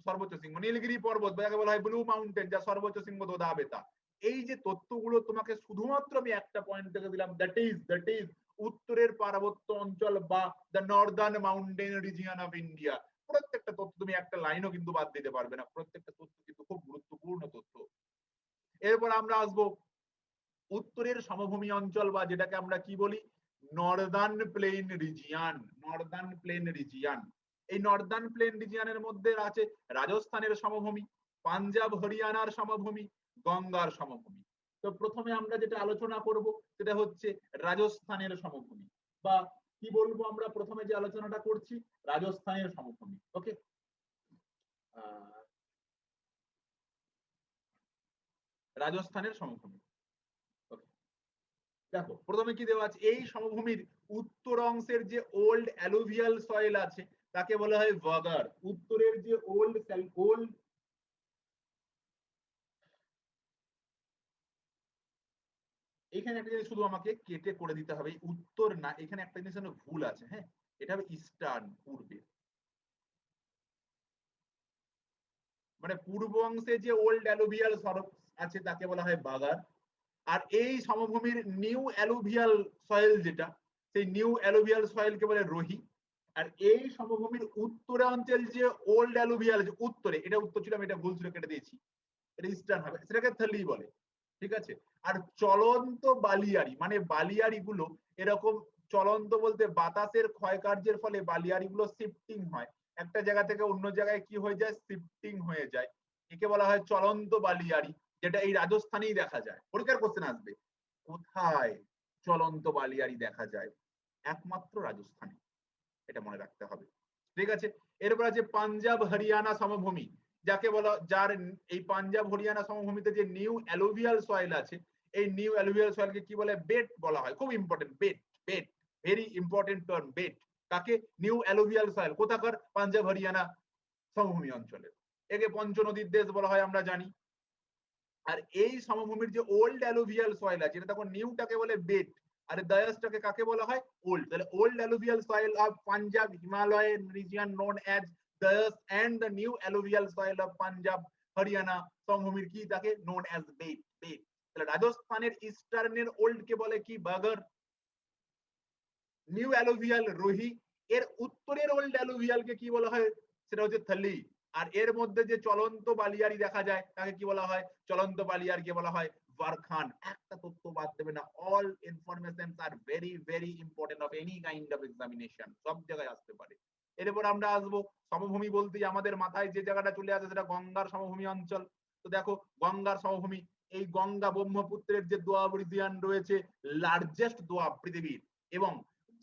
সর্বোচ্চ শৃঙ্গ। নীলগিরি পর্বত যাকে বলা হয় ব্লু মাউন্টেন, যা সর্বোচ্চ শৃঙ্গ দোদাবেতা। এই যে তথ্যগুলো তোমাকে শুধুমাত্র আমি একটা পয়েন্ট থেকে দিলাম, দ্যাট ইজ উত্তরের পার্বত্য অঞ্চল বা the Northern mountain region of India. প্রত্যেকটা তথ্য তুমি একটা লাইনও কিন্তু বাদ দিতে পারবে না, প্রত্যেকটা তথ্য কিন্তু খুব গুরুত্বপূর্ণ তথ্য। এরপর আমরা আসবো উত্তরের সমভূমি অঞ্চল, বা যেটাকে আমরা কি বলি, northern plain region. Northern plain region, এই নর্দার্ন প্লেন রিজিয়নের মধ্যে আছে রাজস্থানের সমভূমি, পাঞ্জাব হরিয়ানার সমভূমি, গঙ্গার সমভূমি। তো প্রথমে আমরা যেটা আলোচনা করব সেটা হচ্ছে রাজস্থানের সমভূমি, বা কি বলবো আমরা প্রথমে যে আলোচনাটা করছি, রাজস্থানের সমভূমি। ওকে, রাজস্থানের সমভূমি। দেখো প্রথমে কি দেওয়া আছে, এই সমভূমির উত্তর অংশের যে ওল্ড অ্যালুভিয়াল সয়েল আছে তাকে বলা হয় ভাগার। উত্তরের যে ওল্ড এখানে একটা জিনিস শুধু আমাকে কেটে করে দিতে হবে, উত্তর না, এখানে একটা জিনিস ভুল আছে, হ্যাঁ, এটা হবে ইস্টার্ন, পূর্বে, মানে পূর্ব অংশে যে ওল্ড অ্যালুভিয়াল সরক আছে তাকে বলা হয় বাগার। আর এই সমভূমির নিউ অ্যালুভিয়াল সয়েল যেটা, সেই নিউ অ্যালুভিয়াল সয়েলকে বলে রোহি। আর এই সমভূমির উত্তরে অঞ্চল যে ওল্ড অ্যালুভিয়াল, যে উত্তরে, এটা উত্তর ছিল, আমি এটা ভুল ছিল কেটে দিয়েছি, এটা ইস্টার্ন হবে, সেটাকে থলি বলে। ঠিক আছে। আর চলন্ত বালিয়াড়ি, মানে বালিয়াড়ি গুলো এরকম চলন্ত বলতে বাতাসের ক্ষয়কার্যের ফলে বালিয়াড়ি গুলো শিফটিং হয়, একটা জায়গা থেকে অন্য জায়গায় কি হয়ে যায়, শিফটিং হয়ে যায়, একে বলা হয় চলন্ত বালিয়াড়ি, যেটা এই রাজস্থানেই দেখা যায়। পরীক্ষার কোশ্চেন আসবে, কোথায় চলন্ত বালিয়াড়ি দেখা যায়, একমাত্র রাজস্থানে, এটা মনে রাখতে হবে। ঠিক আছে। এরপর আছে পাঞ্জাব হরিয়ানা সমভূমি, যাকে বলা, যার এই পাঞ্জাব হরিয়ানা সমভূমিতে যে নিউ অ্যালুভিয়াল সয়েল আছে, এই নিউ অ্যালুভিয়াল সয়েলকে কি বলে, বেট বলা হয়। খুব ইম্পর্টেন্ট, বেট, বেট, ভেরি ইম্পর্টেন্ট টার্ম, বেট। কাকে, নিউ অ্যালুভিয়াল সয়েল, কোথাকার, পাঞ্জাব হরিয়ানা সমভূমি অঞ্চলের। একে পঞ্চনদীর দেশ বলা হয় আমরা জানি। আর এই সমভূমির যে ওল্ড অ্যালুভিয়াল সয়েল আছে, এটা তখন নিউটাকে বলে বেট, আর দায়াসটাকে কাকে বলা হয়, ওল্ড। তাহলে old alluvial soil of Punjab Himalayan region known as দায়াস and the new alluvial soil of Punjab Haryana সমভূমির কি, তাকে নোন অ্যাজ বেট, বেট। তাহলে রাজস্থানের ইস্টার্নের ওল্ড কে বলে কি, বাগর, নিউ অ্যালুভিয়াল রোহি, এর উত্তরের ওল্ড অ্যালুভিয়াল কে কি বলা হয়, সেটা হচ্ছে থলি। আর এর মধ্যে যে চলন্ত বালিয়াড়ি দেখা যায় তাকে কি বলা হয়, চলন্ত বালিয়াড়িকে বলা হয় বারখান। একটা তথ্য বাদ দেবে না, all informations are very very important of any kind of examination, সব জায়গায় আসতে পারে। এরপর আমরা আসবো সমভূমি বলতেই আমাদের মাথায় যে জায়গাটা চলে আসে সেটা গঙ্গার সমভূমি অঞ্চল। তো দেখো গঙ্গার সমভূমি, এই গঙ্গা ব্রহ্মপুত্রের যে দোয়াব রিজিয়ন রয়েছে, লার্জেস্ট দোয়াব পৃথিবীর, এবং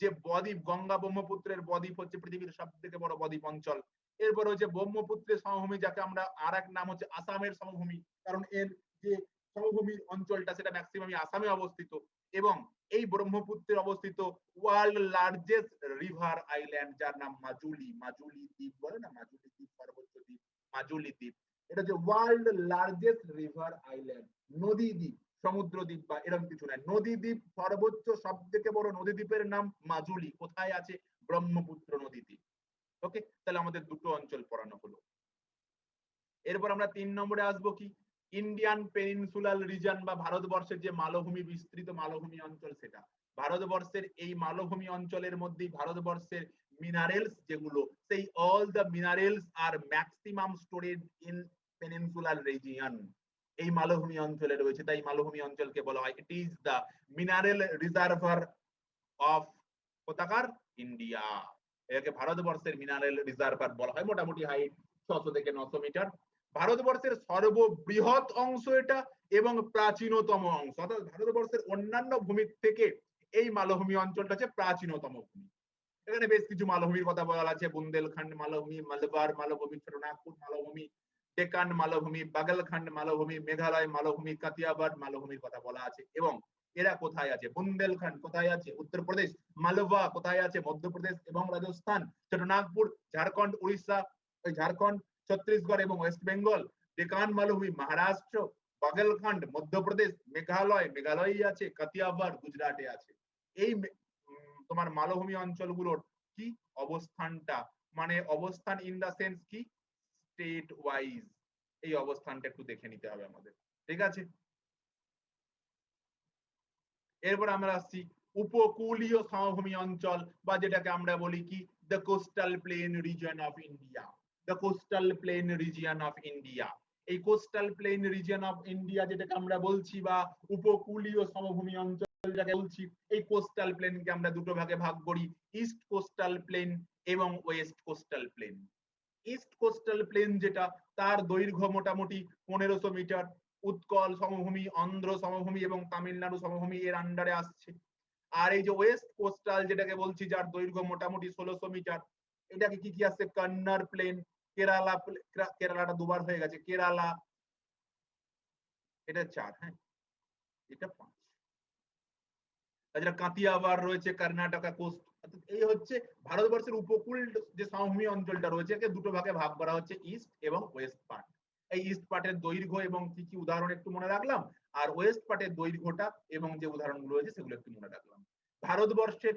যে বদ্বীপ, গঙ্গা ব্রহ্মপুত্রের বদ্বীপ হচ্ছে পৃথিবীর সব থেকে বড় বদ্বীপ অঞ্চল। এরপর হচ্ছে ব্রহ্মপুত্রের সমভূমি, যাকে আমরা আর এক নাম হচ্ছে আসামের সমভূমি, কারণ এর যে সমভূমির অঞ্চলটা সেটা ম্যাক্সিমাম আসামে অবস্থিত। এবং এই ব্রহ্মপুত্রে অবস্থিত ওয়ার্ল্ড লার্জেস্ট রিভার আইল্যান্ড, যার নাম মাজুলি, মাজুলি দ্বীপ বলে না, মাজুলি দ্বীপ, সর্বোচ্চ দ্বীপ মাজুলি দ্বীপ, এটা হচ্ছে ওয়ার্ল্ড লার্জেস্ট রিভার আইল্যান্ড, নদী দ্বীপ, সমুদ্র দ্বীপ বা এরকম কিছু নয়, নদী দ্বীপ, সর্বোচ্চ সব থেকে বড় নদী দ্বীপের নাম মাজুলি, কোথায় আছে, ব্রহ্মপুত্র নদী দ্বীপ। ওকে, তাহলে আমাদের দুটো অঞ্চল পড়ানো হলো। এরপর আমরা 3 নম্বরে আসবো কি, ইন্ডিয়ান পেনিনসুলার রিজন, বা ভারতবর্ষের যে মালভূমি, বিস্তৃত মালভূমি অঞ্চল, সেটা। ভারতবর্ষের এই মালভূমি অঞ্চলের মধ্যে ভারতবর্ষের মিনারেলস যেগুলো, সেই অল দ্য মিনারেলস আর maximum stored in peninsular region, এই মালভূমি অঞ্চলে রয়েছে। তাই মালভূমি অঞ্চলকে বলা হয় it is the mineral reservoir of কোথাকার ইন্ডিয়া। একে ভারতবর্ষের মিনারেল রিজার্ভার বলা হয়। মোটামুটি হাইট 600 থেকে 900 মিটার। ভারতবর্ষের সর্ববৃহৎ অংশ এটা এবং প্রাচীনতম অংশ, অর্থাৎ ভারতবর্ষের অন্যান্য ভূমির থেকে এই মালভূমি অঞ্চলটা হচ্ছে প্রাচীনতম ভূমি। এখানে বেশ কিছু মালভূমির কথা বলা আছে, বুন্দেলখণ্ড মালভূমি, মালবার মালভূমি, ছোটনাগপুর মালভূমি, ডেকান মালভূমি, বাগেলখণ্ড মালভূমি, মেঘালয় মালভূমি, কাতিয়াবাদ মালভূমির কথা বলা আছে। এবং এরা কোথায় আছে? বুন্দেলখণ্ড কোথায় আছে? উত্তরপ্রদেশ। মালবা কোথায় আছে? মধ্যপ্রদেশ এবং রাজস্থান। ছোটনাগপুর ঝাড়খণ্ড, উড়িষ্যা, ঝাড়খণ্ড, ছত্তিশগড় এবং ওয়েস্ট বেঙ্গল। ডেকান মালভূমি মহারাষ্ট্র, বাগেলখণ্ড মধ্যপ্রদেশ, মেঘালয়, মেঘালয় আছে, কাতিয়াবাদ গুজরাটে আছে। এই তোমার মালভূমি অঞ্চলগুলোর কি অবস্থানটা, মানে অবস্থান ইন দা সেন্স কি স্টেট ওয়াইজ, এই অবস্থানটা একটু দেখে নিতে হবে আমাদের। ঠিক আছে, এরপর আমরা আসছি উপকূলীয় সমভূমি অঞ্চল, বা যেটাকে আমরা বলি কি the coastal plain region of India. The coastal plain region of India, এই coastal plain region of India যেটাকে আমরা বলছি, বা উপকূলীয় সমভূমি অঞ্চল যেটাকে বলছি, এই কোস্টাল প্লেনকে আমরা দুটো ভাগে ভাগ করি, ইস্ট কোস্টাল প্লেন এবং West coastal plane. East coastal plane যেটা, তার দৈর্ঘ্য মোটামুটি 1500 মিটার। উৎকল সমভূমি, অন্ধ্র সমভূমি এবং তামিলনাড়ু সমভূমি এর আন্ডারে আসছে। আর এই যে ওয়েস্ট কোস্টাল যেটাকে বলছি, যার দৈর্ঘ্য মোটামুটি 1600 মিটার, এটাকে কি কি আসছে? কন্নড় প্লেন, কেরালা, কেরালাটা দুবার হয়ে গেছে, কেরালা, এটা 4, হ্যাঁ এটা 5, তাছাড়া কাতিয়াবার রয়েছে, কর্ণাটকা কোস্ট। এই হচ্ছে ভারতবর্ষের উপকূল যে সমভূমি অঞ্চলটা রয়েছে, একে দুটো ভাগে ভাগ করা হচ্ছে, ইস্ট এবং ওয়েস্ট পার্ট। এই ইস্ট পার্টের দৈর্ঘ্য এবং কি কি উদাহরণ একটু মনে রাখলাম, আর ওয়েস্ট পার্টের দৈর্ঘ্যটা এবং যে উদাহরণগুলো রয়েছে সেগুলো একটু মনে রাখলাম। ভারতবর্ষের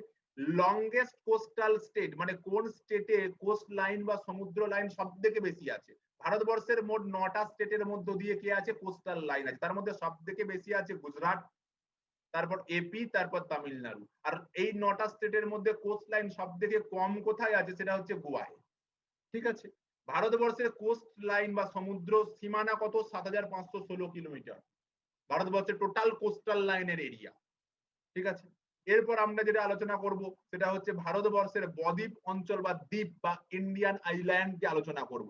লংগেস্ট কোস্টাল স্টেট, মানে কোন স্টেটে কোস্ট লাইন বা সমুদ্র লাইন সব থেকে বেশি আছে? ভারতবর্ষের মোট 9টা স্টেটের মধ্য দিয়ে কি আছে? কোস্টাল লাইন আছে। তার মধ্যে সব থেকে বেশি আছে গুজরাট, তারপর এপি, তারপর তামিলনাড়ু। আর এই 9টা স্টেটের মধ্যে কোস্ট লাইন সব থেকে কম কোথায় আছে? সেটা হচ্ছে গোয়ায়। ঠিক আছে, ভারতবর্ষের কোস্ট লাইন বা সমুদ্র সীমানা কত? 7516 কিলোমিটার, ভারতবর্ষের টোটাল কোস্টাল লাইনের এরিয়া। ঠিক আছে, এরপর আমরা যেটা আলোচনা করব সেটা হচ্ছে ভারতবর্ষের বদ্বীপ অঞ্চল বা দ্বীপ বা ইন্ডিয়ান আইল্যান্ড কে আলোচনা করব।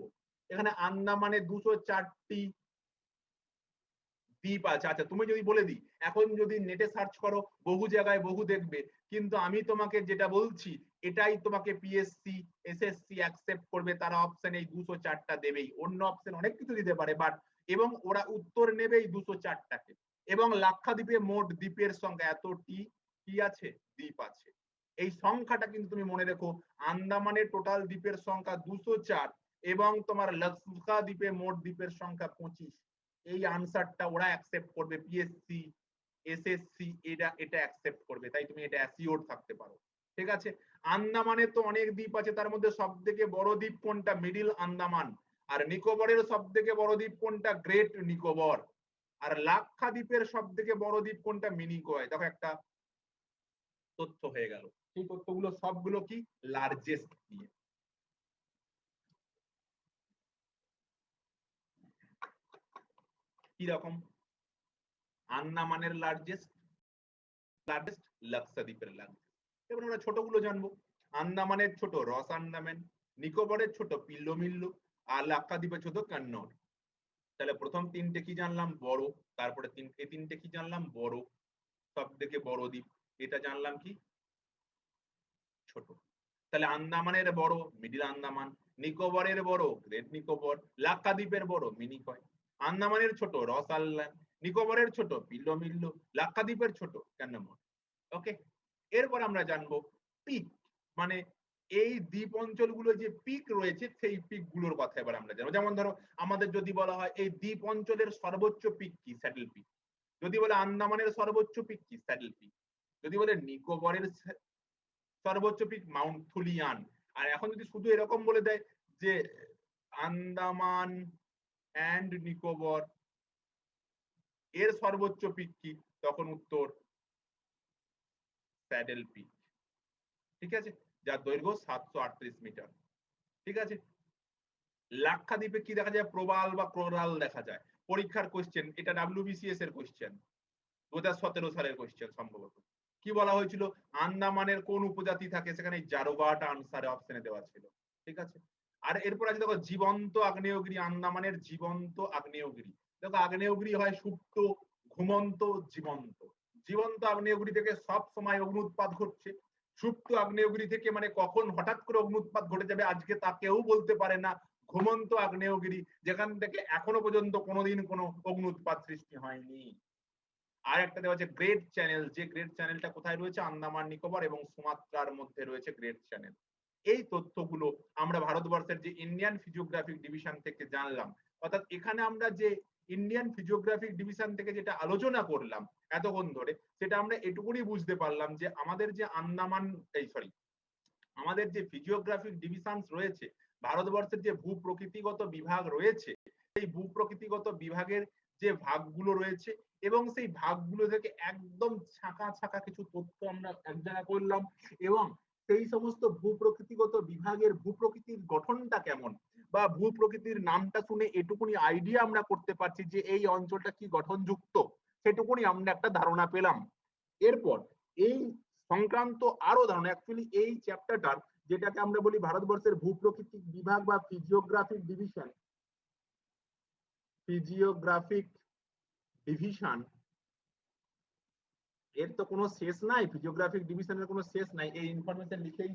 এখানে আন্দামানে 204টি দ্বীপ আছে। আচ্ছা, তুমি যদি বলে দিই, এখন যদি নেটে সার্চ করো বহু জায়গায় বহু দেখবে, কিন্তু আমি তোমাকে যেটা বলছি এটাই তোমাকে পিএসসি এসএসসি অ্যাকসেপ্ট করবে, তারা অপশন এই 204টা দেবেই, অন্য অপশন অনেক কিছু দিতে পারে, বাট এবং ওরা উত্তর নেবে এই 204টাকে। এবং লাক্ষাদ্বীপে মোট দ্বীপের সংখ্যা এতটি কি আছে? দ্বীপ আছে। এই সংখ্যাটা কিন্তু তুমি মনে রেখো, আন্দামানের টোটাল দ্বীপের সংখ্যা 204 এবং তোমার লাক্ষাদ্বীপে মোট দ্বীপের সংখ্যা 25। এই আনসারটা ওরা অ্যাকসেপ্ট করবে, পিএসসি এসএসসি এটা অ্যাকসেপ্ট করবে, তাই তুমি এটা অ্যাসিওর থাকতে পারো। ঠিক আছে, আন্দামানে তো অনেক দ্বীপ আছে, তার মধ্যে সবথেকে বড় দ্বীপ কোনটা? মিডিল আন্দামান। আর নিকোবরের সবথেকে বড় দ্বীপ কোনটা? গ্রেট নিকোবর। আর লাক্ষাদ্বীপের সবথেকে বড় দ্বীপ কোনটা? মিনিকয়। দেখো একটা তথ্য হয়ে গেল। এই তথ্যগুলো সবগুলো কি লার্জেস্ট নিয়ে। কি রকম? আন্দামানের লার্জেস্ট, লাক্ষাদ্বীপের লার্জেস্ট। এবার আমরা ছোটগুলো জানবো। আন্দামানের ছোট রস আন্দামান, নিকোবরের ছোট পিল্লো মিল্লো, আর লাক্ষাদ্বীপের ছোট কন্নড়। তাহলে প্রথম তিনটে কি জানলাম? বড়। তারপরে তিনটে কি জানলাম? বড়, সব থেকে বড় দ্বীপ। এটা জানলাম কি? ছোট। তাহলে আন্দামানের বড় মিডিল আন্দামান, নিকোবরের বড় গ্রেট নিকোবর, লাক্ষাদ্বীপের বড় মিনিকয়। আন্দামানের ছোট রস আইল্যান্ড, নিকোবরের ছোট পিল্লো মিল্লো, লাক্ষাদ্বীপের ছোট কন্নড়। ওকে, এরপর আমরা জানবো পিক, মানে এই দ্বীপ অঞ্চলগুলো যে পিক রয়েছে সেই পিক গুলোর কথা এবার আমরা জানবো। যেমন ধরো আমাদের যদি বলা হয় এই দ্বীপ অঞ্চলের সর্বোচ্চ পিক কি? Saddle peak. যদি বলে আন্দামানের সর্বোচ্চ পিক কি? Saddle peak. যদি বলে নিকোবরের সর্বোচ্চ পিক মাউন্ট থুলিয়ান। আর এখন যদি শুধু এরকম বলে দেয় যে আন্দামান এন্ড নিকোবর এর সর্বোচ্চ পিক কি, তখন উত্তর স্যাডেল পিক। ঠিক আছে, যার দৈর্ঘ্য 738 মিটার। ঠিক আছে, লাক্ষাদ্বীপে কি দেখা যায়? প্রবাল বা কোরাল দেখা যায়। পরীক্ষার কোশ্চেন, এটা WBCS এর কোশ্চেন, 2017 সালের কোশ্চেন সম্ভবত। কি বলা হয়েছিল? আন্দামানের কোন উপজাতি থাকে? সেখানে জারোভাটা আনসারে অপশনে দেওয়া ছিল। ঠিক আছে, আর এরপর আছে দেখো জীবন্ত আগ্নেয়গিরি, আন্দামানের জীবন্ত আগ্নেয়গিরি। দেখো আগ্নেয়গিরি হয় সুপ্ত, ঘুমন্ত, জীবন্ত। জীবন্ত আগ্নেয়গিরি থেকে সব সময় অগ্নুৎপাত ঘটছে। সুপ্ত আগ্নেয়গিরি থেকে মানে কখন হঠাৎ করে অগ্নুৎপাত ঘটে যাবে আজকে তা কেউ বলতে পারে না। ঘুমন্ত আগ্নেয়গিরি, যেখান থেকে এখনো পর্যন্ত কোনোদিন কোনো অগ্নুৎপাত সৃষ্টি হয়নি। আর একটা দেওয়া আছে গ্রেট চ্যানেল, যে গ্রেট চ্যানেলটা কোথায় রয়েছে? আন্দামান নিকোবর এবং সুমাত্রার মধ্যে রয়েছে গ্রেট চ্যানেল। এই তথ্যগুলো আমরা ভারতবর্ষের যে ইন্ডিয়ান ফিজিওগ্রাফিক ডিভিশন থেকে জানলাম। অর্থাৎ এখানে আমরা যে ইন্ডিয়ান ফিজিওগ্রাফিক ডিভিশন থেকে যেটা আলোচনা করলাম এতক্ষণ ধরে, সেটা আমরা এটুকুনি বুঝতে পারলাম যে আমাদের যে আন্দামান আমাদের যে ফিজিওগ্রাফিক ডিভিশন রয়েছে, ভারতবর্ষের যে ভূপ্রকৃতিগত বিভাগ রয়েছে, সেই ভূপ্রকৃতিগত বিভাগের যে ভাগগুলো রয়েছে এবং সেই ভাগগুলো থেকে একদম ছাঁকা ছাঁকা কিছু তথ্য আমরা এক জায়গা করলাম এবং সেই সমস্ত ভূপ্রকৃতিগত বিভাগের ভূপ্রকৃতির গঠনটা কেমন বা ভূপ্রকৃতির নামটা শুনে এটুকুনি আইডিয়া আমরা করতে পারছি যে এই অঞ্চলটা কি গঠনযুক্ত, সেটুকুনি আমরা একটা ধারণা পেলাম। এরপর এই সংক্রান্ত আরো ধারণা, অ্যাকচুয়ালি এই চ্যাপ্টারটার যেটাকে আমরা বলি ভারতবর্ষের ভূপ্রকৃতিক বিভাগ বা ফিজিওগ্রাফিক ডিভিশন, এর তো কোনো শেষ নাই। ফিজিওগ্রাফিক ডিভিশনের কোনো শেষ নাই। এই ইনফরমেশন লিখেই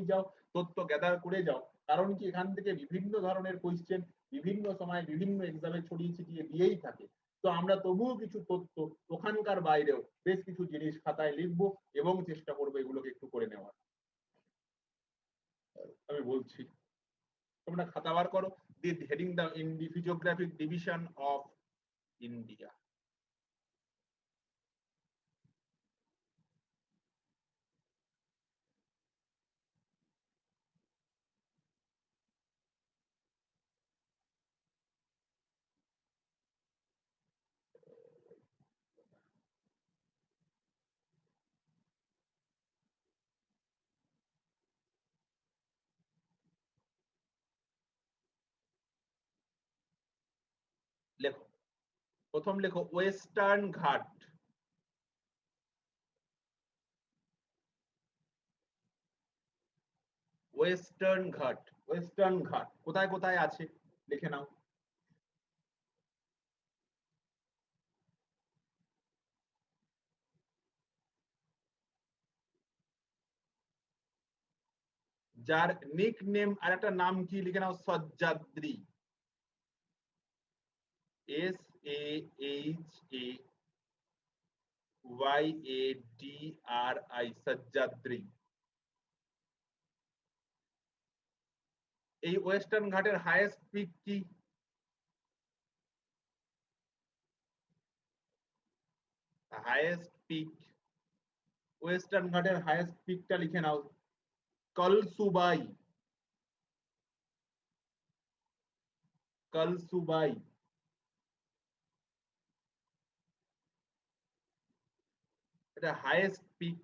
যাও, তথ্য গ্যাদার করে যাও। কারণ কি এখান থেকে বিভিন্ন ধরনের কোয়েশ্চেন বিভিন্ন সময় বিভিন্ন এক্সামে ছড়িয়ে ছিটিয়ে দিয়েই থাকে। তো আমরা তবুও কিছু তথ্য ওখানকার বাইরেও বেশ কিছু জিনিস খাতায় লিখবো এবং চেষ্টা করবো এগুলোকে একটু করে নেওয়ার। আমি বলছি তোমরা খাতা বার করো। The heading the physiographic division of India. লেখো, প্রথম লেখো ওয়েস্টার্ন ঘাট। ওয়েস্টার্ন ঘাট, ওয়েস্টার্ন ঘাট কোথায় কোথায় আছে লিখে নাও। যার নিক নেম আর একটা নাম কি লিখে নাও, সহ্যাদ্রি। SAHAYADRI, সহ্যাদ্রি। এই ওয়েস্টার্ন ঘাটের হাইয়েস্ট পিক কি? হাইয়েস্ট পিক, ওয়েস্টার্ন ঘাটের হাইয়েস্ট পিকটা লিখে নাও, কলসুবাই। কলসুবাই, এটা হাইয়েস্ট পিক।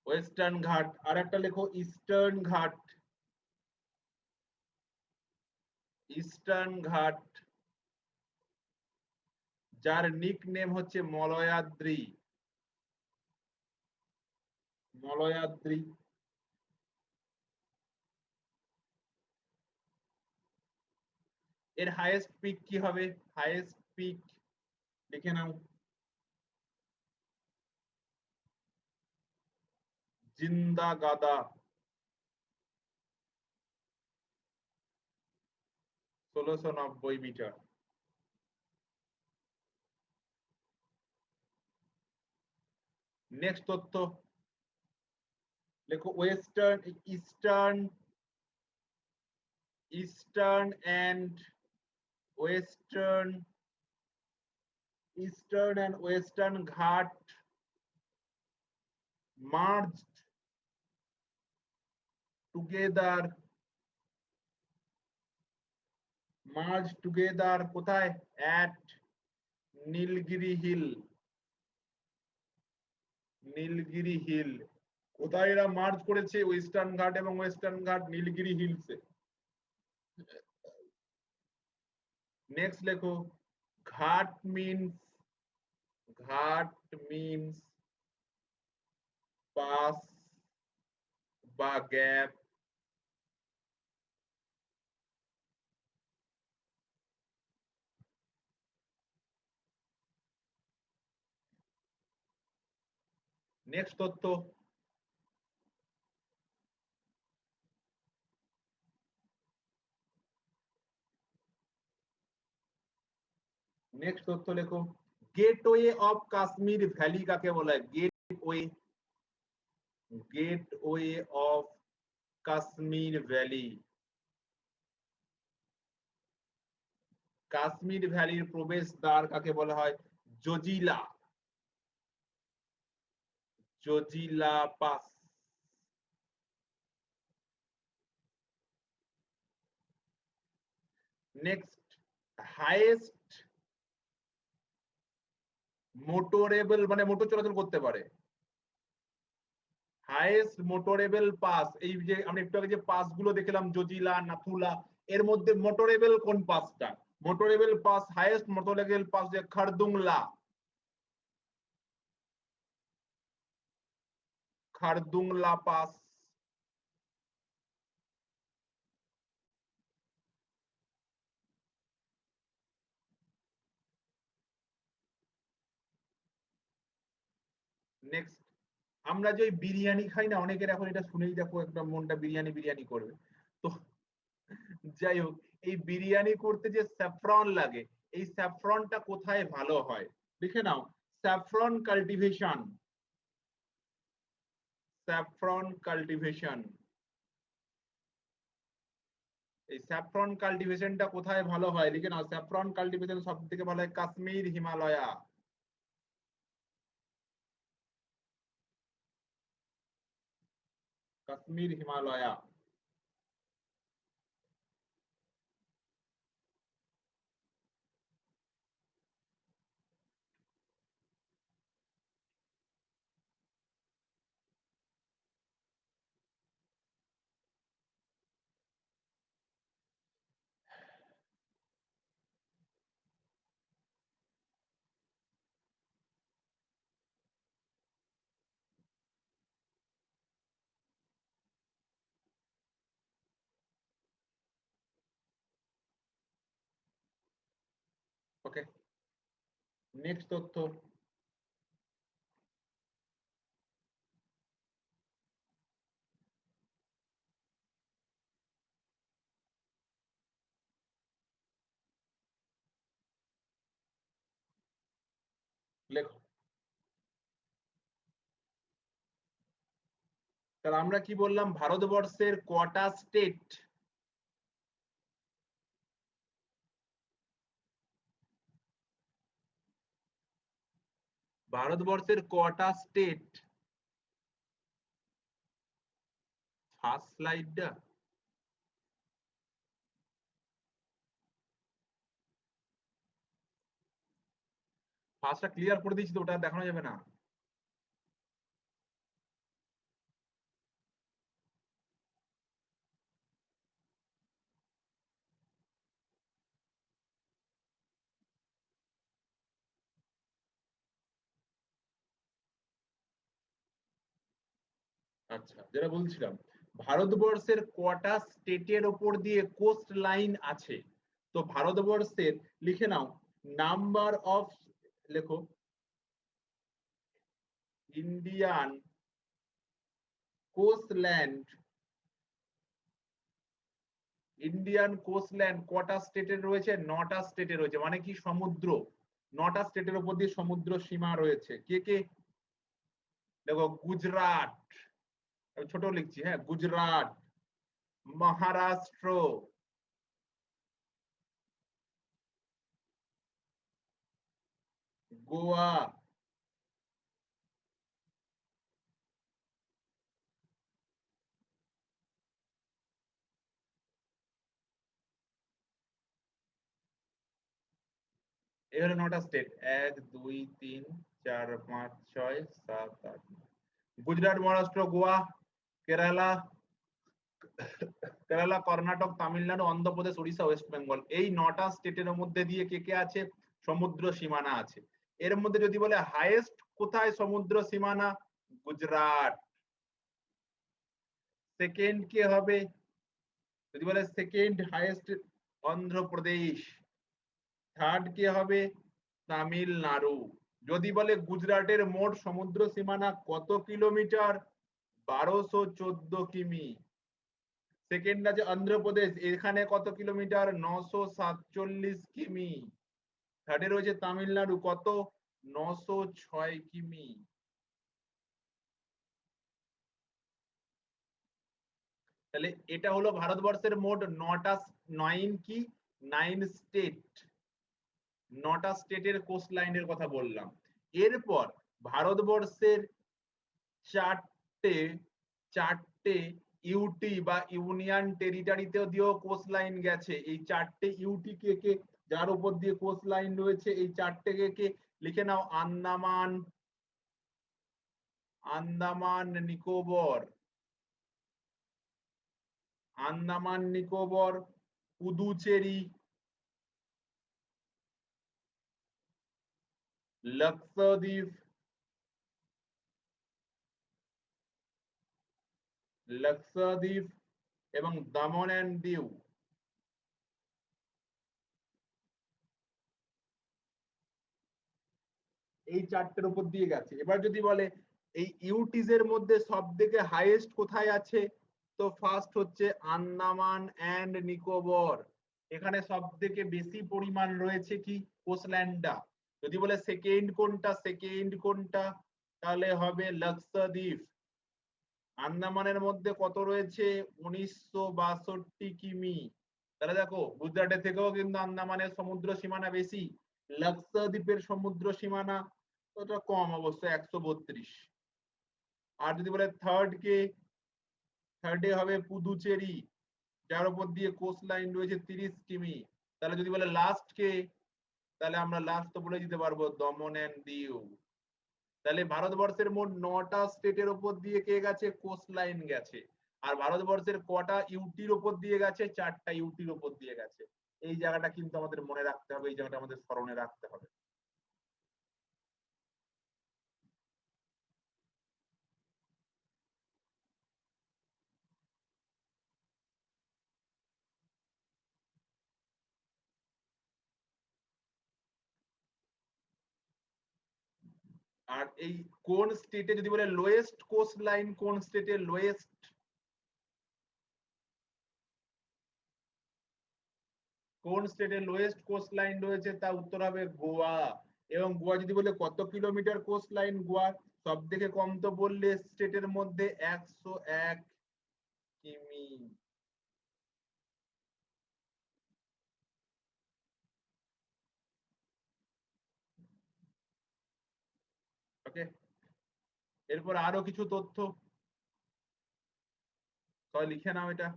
ওয়েস্টার্ন ঘাট। আর একটা লেখো ইস্টার্ন ঘাট। ইস্টার্ন ঘাট, যার নিক নেম হচ্ছে মলয়াদ্রি। মলয়াদ্রি। এর হাইয়েস্ট পিক কি হবে? হাইয়েস্ট পিক লিখে নাও, জিন্দা গাদা, 1690 মিটার। নেক্সট তথ্য লেখো western, eastern, eastern and western, eastern and western Ghat merged together merge together কোথায়? At Nilgiri hill. Nilgiri hill কোথায় এরা মার্জ করেছে? ওয়েস্টার্ন ঘাট এবং ওয়েস্টার্ন ঘাট নীলগিরি হিলসে। নেক্সট লেখো ঘাট মিন্স পাস বা গ্যাপ। নেক্সট তথ্য লেখো গেটওয়ে অফ কাশ্মীর ভ্যালি কাকে বলা হয়? Gateway of Kashmir valley. Kashmir ভ্যালির প্রবেশদ্বার কাকে বলা হয়? Zojila pass. Next highest motorable মানে মোটর চলাচল করতে পারে। হাইয়েস্ট মোটরেবল পাস, এই যে আমরা একটু আগে যে পাস গুলো দেখলাম জজিলা নাথুলা, এর মধ্যে মোটরেবল কোন পাসটা? Motorable pass highest motorable pass যে খারদুংলা পাস। নেক্সট আমরা যে বিরিয়ানি খাই না, অনেকের এখন এটা শুনেই দেখো একদম মনটা বিরিয়ানি বিরিয়ানি করবে। তো যাই হোক, এই বিরিয়ানি করতে যে স্যাফরন লাগে, এই স্যাফরনটা কোথায় ভালো হয়? লিখে নাও স্যাফরন কাল্টিভেশন। স্যাফরন কাল্টিভেশন, এই স্যাফরন কাল্টিভেশনটা কোথায় ভালো হয়? লিখে নাও স্যাফরন কাল্টিভেশন সব থেকে ভালো হয় কাশ্মীর হিমালয়া। কাশ্মীর হিমালয়া। ওকে, নেক্সট তথ্য লেখো। তাহলে আমরা কি বললাম? ভারতবর্ষের কটা স্টেট? ভারতবর্ষের কটা স্টেট? ফার্স্ট স্লাইডটা ফার্স্টটা ক্লিয়ার করে দিয়েছি তো, ওটা দেখানো যাবে না। আচ্ছা, যেটা বলছিলাম, ভারতবর্ষের কটা স্টেটের ওপর দিয়ে কোস্ট লাইন আছে? তো ভারতবর্ষের লিখে নাও নাম্বার অফ, লেখো ইন্ডিয়ান কোস্টল্যান্ড। ইন্ডিয়ান কোস্টল্যান্ড কটা স্টেটের রয়েছে? 9টা স্টেটে রয়েছে। মানে কি সমুদ্র, 9টা স্টেটের উপর দিয়ে সমুদ্র সীমা রয়েছে। কে কে? দেখো গুজরাট, আমি ছোট লিখছি, হ্যাঁ, গুজরাট, মহারাষ্ট্র, গোয়া, এই হলো 9টা স্টেট, 1 2 3 4 5 6 7 8। গুজরাট, মহারাষ্ট্র, গোয়া, কেরালা, কর্ণাটক, তামিলনাড়ু, অন্ধ্রপ্রদেশ, উড়িষ্যা, ওয়েস্ট বেঙ্গল, এই 9টা স্টেটের মধ্যে দিয়ে কে কে আছে? সমুদ্র সীমানা আছে। এর মধ্যে যদি বলে হাইয়েস্ট কোথায় সমুদ্র সীমানা? গুজরাট। সেকেন্ড কে হবে? যদি বলে সেকেন্ড হাইয়েস্ট, অন্ধ্রপ্রদেশ। থার্ড কে হবে? তামিলনাড়ু। যদি বলে গুজরাটের মোট সমুদ্র সীমানা কত কিলোমিটার? 1214 কিমি। সেকেন্ড আছে অন্ধ্রপ্রদেশ, এখানে কত কিলোমিটার? 947 কিমি। থার্ডে রয়েছে তামিলনাড়ু, কত? 906 কিমি। তাহলে এটা হলো ভারতবর্ষের মোট 9 স্টেট, 9টা স্টেটের কোস্ট লাইনের কথা বললাম। এরপর ভারতবর্ষের চারটে ইউটি বা ইউনিয়ন টেরিটরিতে দিয়েও কোস্ট লাইন গেছে। এই 4টে ইউটি কে কে, যার উপর দিয়ে কোস্ট লাইন রয়েছে? এই 4টে কে কে লিখে নাও। আন্দামান নিকোবর, পুদুচেরি, লক্ষদ্বীপ এবং দমন এন্ড দিউ। এই 4টের উপর দিয়ে গেছে। এবার যদি বলে এই ইউটিজ এর মধ্যে সব থেকে হাইয়েস্ট কোথায় আছে? তো ফার্স্ট হচ্ছে আন্দামান এন্ড নিকোবর। এখানে সব থেকে বেশি পরিমাণ রয়েছে কি? কোস্টল্যান্ডটা। যদি বলে সেকেন্ড কোনটা? তাহলে হবে লক্ষদ্বীপ। আন্দামানের মধ্যে কত রয়েছে? 1962 কিমি। তাহলে দেখো গুজরাটের থেকেও কিন্তু আন্দামানের সমুদ্র সীমানা বেশি, লক্ষদ্বীপের সমুদ্র সীমানা ওটা কম অবশ্য, 132। আর যদি বলে থার্ডে হবে পুদুচেরি, যার উপর দিয়ে কোস্ট লাইন রয়েছে 30 কিমি। তাহলে যদি বলে লাস্ট কে, তাহলে আমরা লাস্ট তো বলে দিতে পারবো, দমন এন্ড দিউ। তাহলে ভারতবর্ষের মোট 9টা স্টেটের উপর দিয়ে কে গেছে? কোস্ট লাইন গেছে। আর ভারতবর্ষের কটা ইউটির উপর দিয়ে গেছে? 4টা ইউটির উপর দিয়ে গেছে। এই জায়গাটা কিন্তু আমাদের মনে রাখতে হবে, এই জায়গাটা আমাদের স্মরণে রাখতে হবে। আর এই কোন স্টেটে যদি বলে লোয়েস্ট কোস্ট লাইন, কোন স্টেটে লোয়েস্ট? কোন স্টেটে লোয়েস্ট কোস্ট লাইন রয়েছে? তা উত্তর হবে গোয়া। এবং গোয়া যদি বলে কত কিলোমিটার কোস্ট লাইন গোয়া, সব থেকে কম তো বললে স্টেটের মধ্যে 101 কিমি। ওকে, এরপর আরো কিছু তথ্য সবাই লিখে নাও। এটা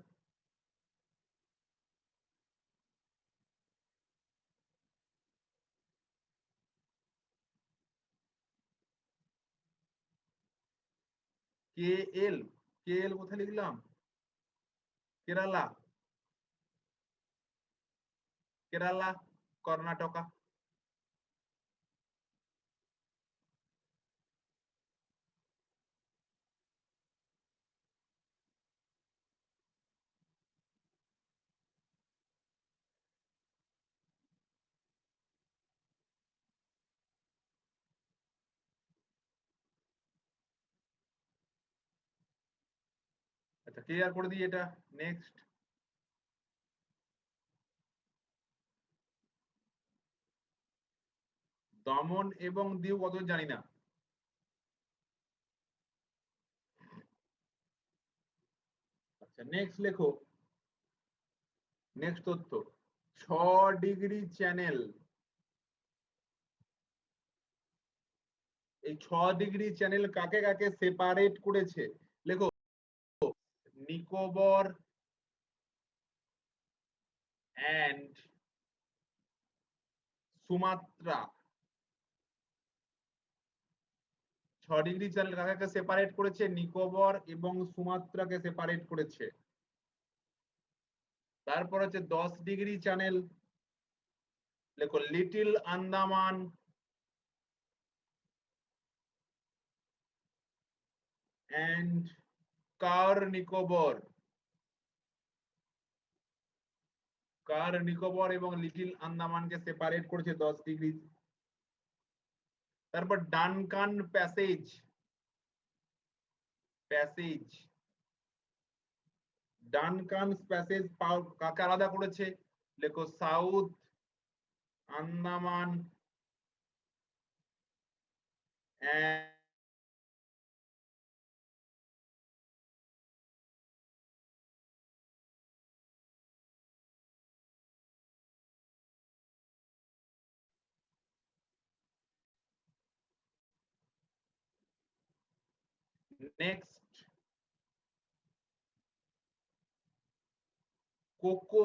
কে এল, কোথায় লিখলাম? কেরালা, কর্ণাটকা। আচ্ছা, ক্লিয়ার করে দিই এটা। নেক্সট, দমন এবং দিউ কত জানি না। আচ্ছা, নেক্সট লেখো। নেক্সট তথ্য, 6 ডিগ্রি চ্যানেল। এই 6 ডিগ্রি চ্যানেল কাকে কাকে সেপারেট করেছে? লেখো, Nicobar and Sumatra 6 degree channel কাকে সেপারেট করেছে? নিকোবর এবং সুমাত্রাকে সেপারেট করেছে। তারপর হচ্ছে 10 ডিগ্রি চ্যানেল, দেখো little Andaman and Car Nicobar. Car Nicobar এবং লিটিল আন্দামানকে সেপারেট করেছে 10 ডিগ্রি। তারপর Duncan passage, passage Duncan passage কাকে আলাদা করেছে? লেখো south Andaman and next Coco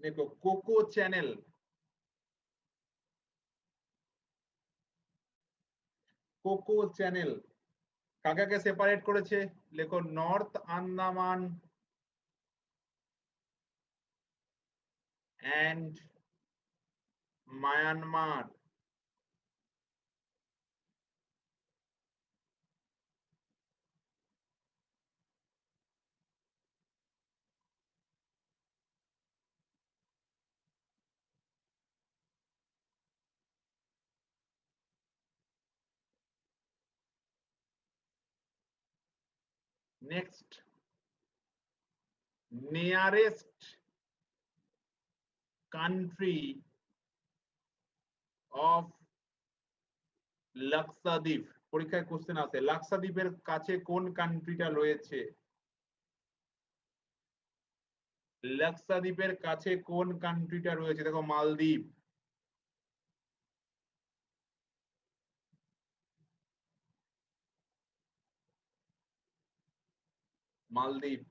দেখো কোকো চ্যানেল, কোকো চ্যানেল কাকে সেপারেট করেছে? লেখো north Andaman and Myanmar. Next nearest country of Lakshadweep. পরীক্ষায় কোশ্চেন আছে, লাক্ষাদ্বীপের কাছে কোন কান্ট্রিটা রয়েছে? লাক্ষাদ্বীপের কাছে কোন কান্ট্রিটা রয়েছে? দেখো মালদ্বীপ। মালদ্বীপ।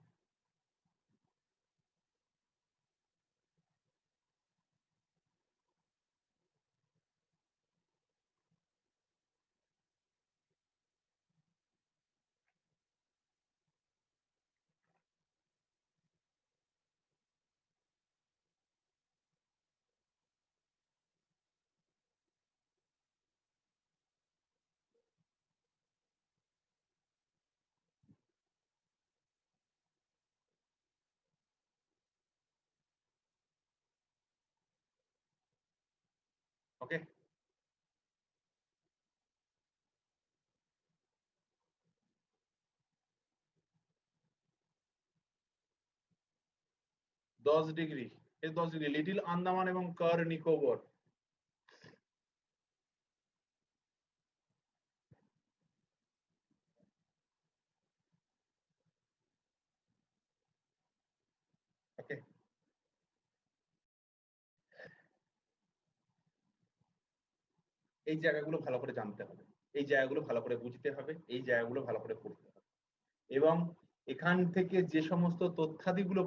ওকে, 10 ডিগ্রি, এই 10 ডিগ্রি লিটিল আন্দামান এবং কার নিকোবর। ওকে, এই জায়গাগুলো ভালো করে জানতে হবে, এই জায়গাগুলো ভালো করে বুঝতে হবে, এই জায়গাগুলো ভালো করে পড়তে হবে এবং এখান থেকে যে সমস্ত তথ্যাদিগুলো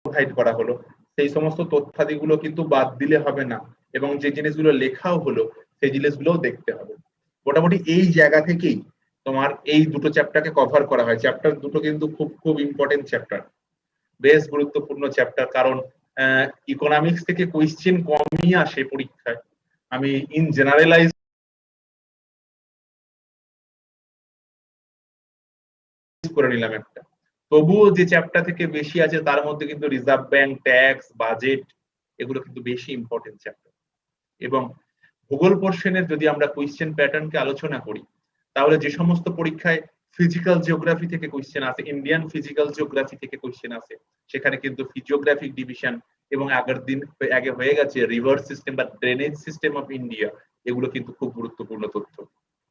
প্রোভাইড করা হলো, সেই সমস্ত তথ্যাদিগুলো কিন্তু বাদ দিলে হবে না, এবং যে জিনিসগুলো লেখাও হলো সেই জিনিসগুলোও দেখতে হবে। মোটামুটি এই জায়গা থেকেই তোমার এই দুটো চ্যাপ্টারকে কভার করা হয়। চ্যাপ্টার দুটো কিন্তু খুব খুব ইম্পর্টেন্ট চ্যাপ্টার, বেশ গুরুত্বপূর্ণ চ্যাপ্টার, কারণ ইকোনমিক্স থেকে কোয়েশ্চেন কমই আসে পরীক্ষায়। আমি ইন জেনারেলাইজ করে নিলাম একটা, তবুও যে চ্যাপ্টার থেকে বেশি আছে তার মধ্যে কিন্তু রিজার্ভ ব্যাংক, ট্যাক্স, বাজেট, এগুলো কিন্তু বেশি ইম্পর্টেন্ট চ্যাপ্টার। এবং ভূগোল পোর্শনের যদি আমরা কোয়েশ্চেন প্যাটার্নকে আলোচনা করি, তাহলে যে সমস্ত পরীক্ষায় ফিজিক্যাল জিওগ্রাফি থেকে কোয়েশ্চেন আসে, ইন্ডিয়ান ফিজিক্যাল জিওগ্রাফি থেকে কোয়েশ্চেন আসে, সেখানে কিন্তু ফিজিওগ্রাফিক ডিভিশন এবং আগের দিন আগে হয়ে গেছে রিভার সিস্টেম বা ড্রেনেজ সিস্টেম অফ ইন্ডিয়া, এগুলো কিন্তু খুব গুরুত্বপূর্ণ তথ্য।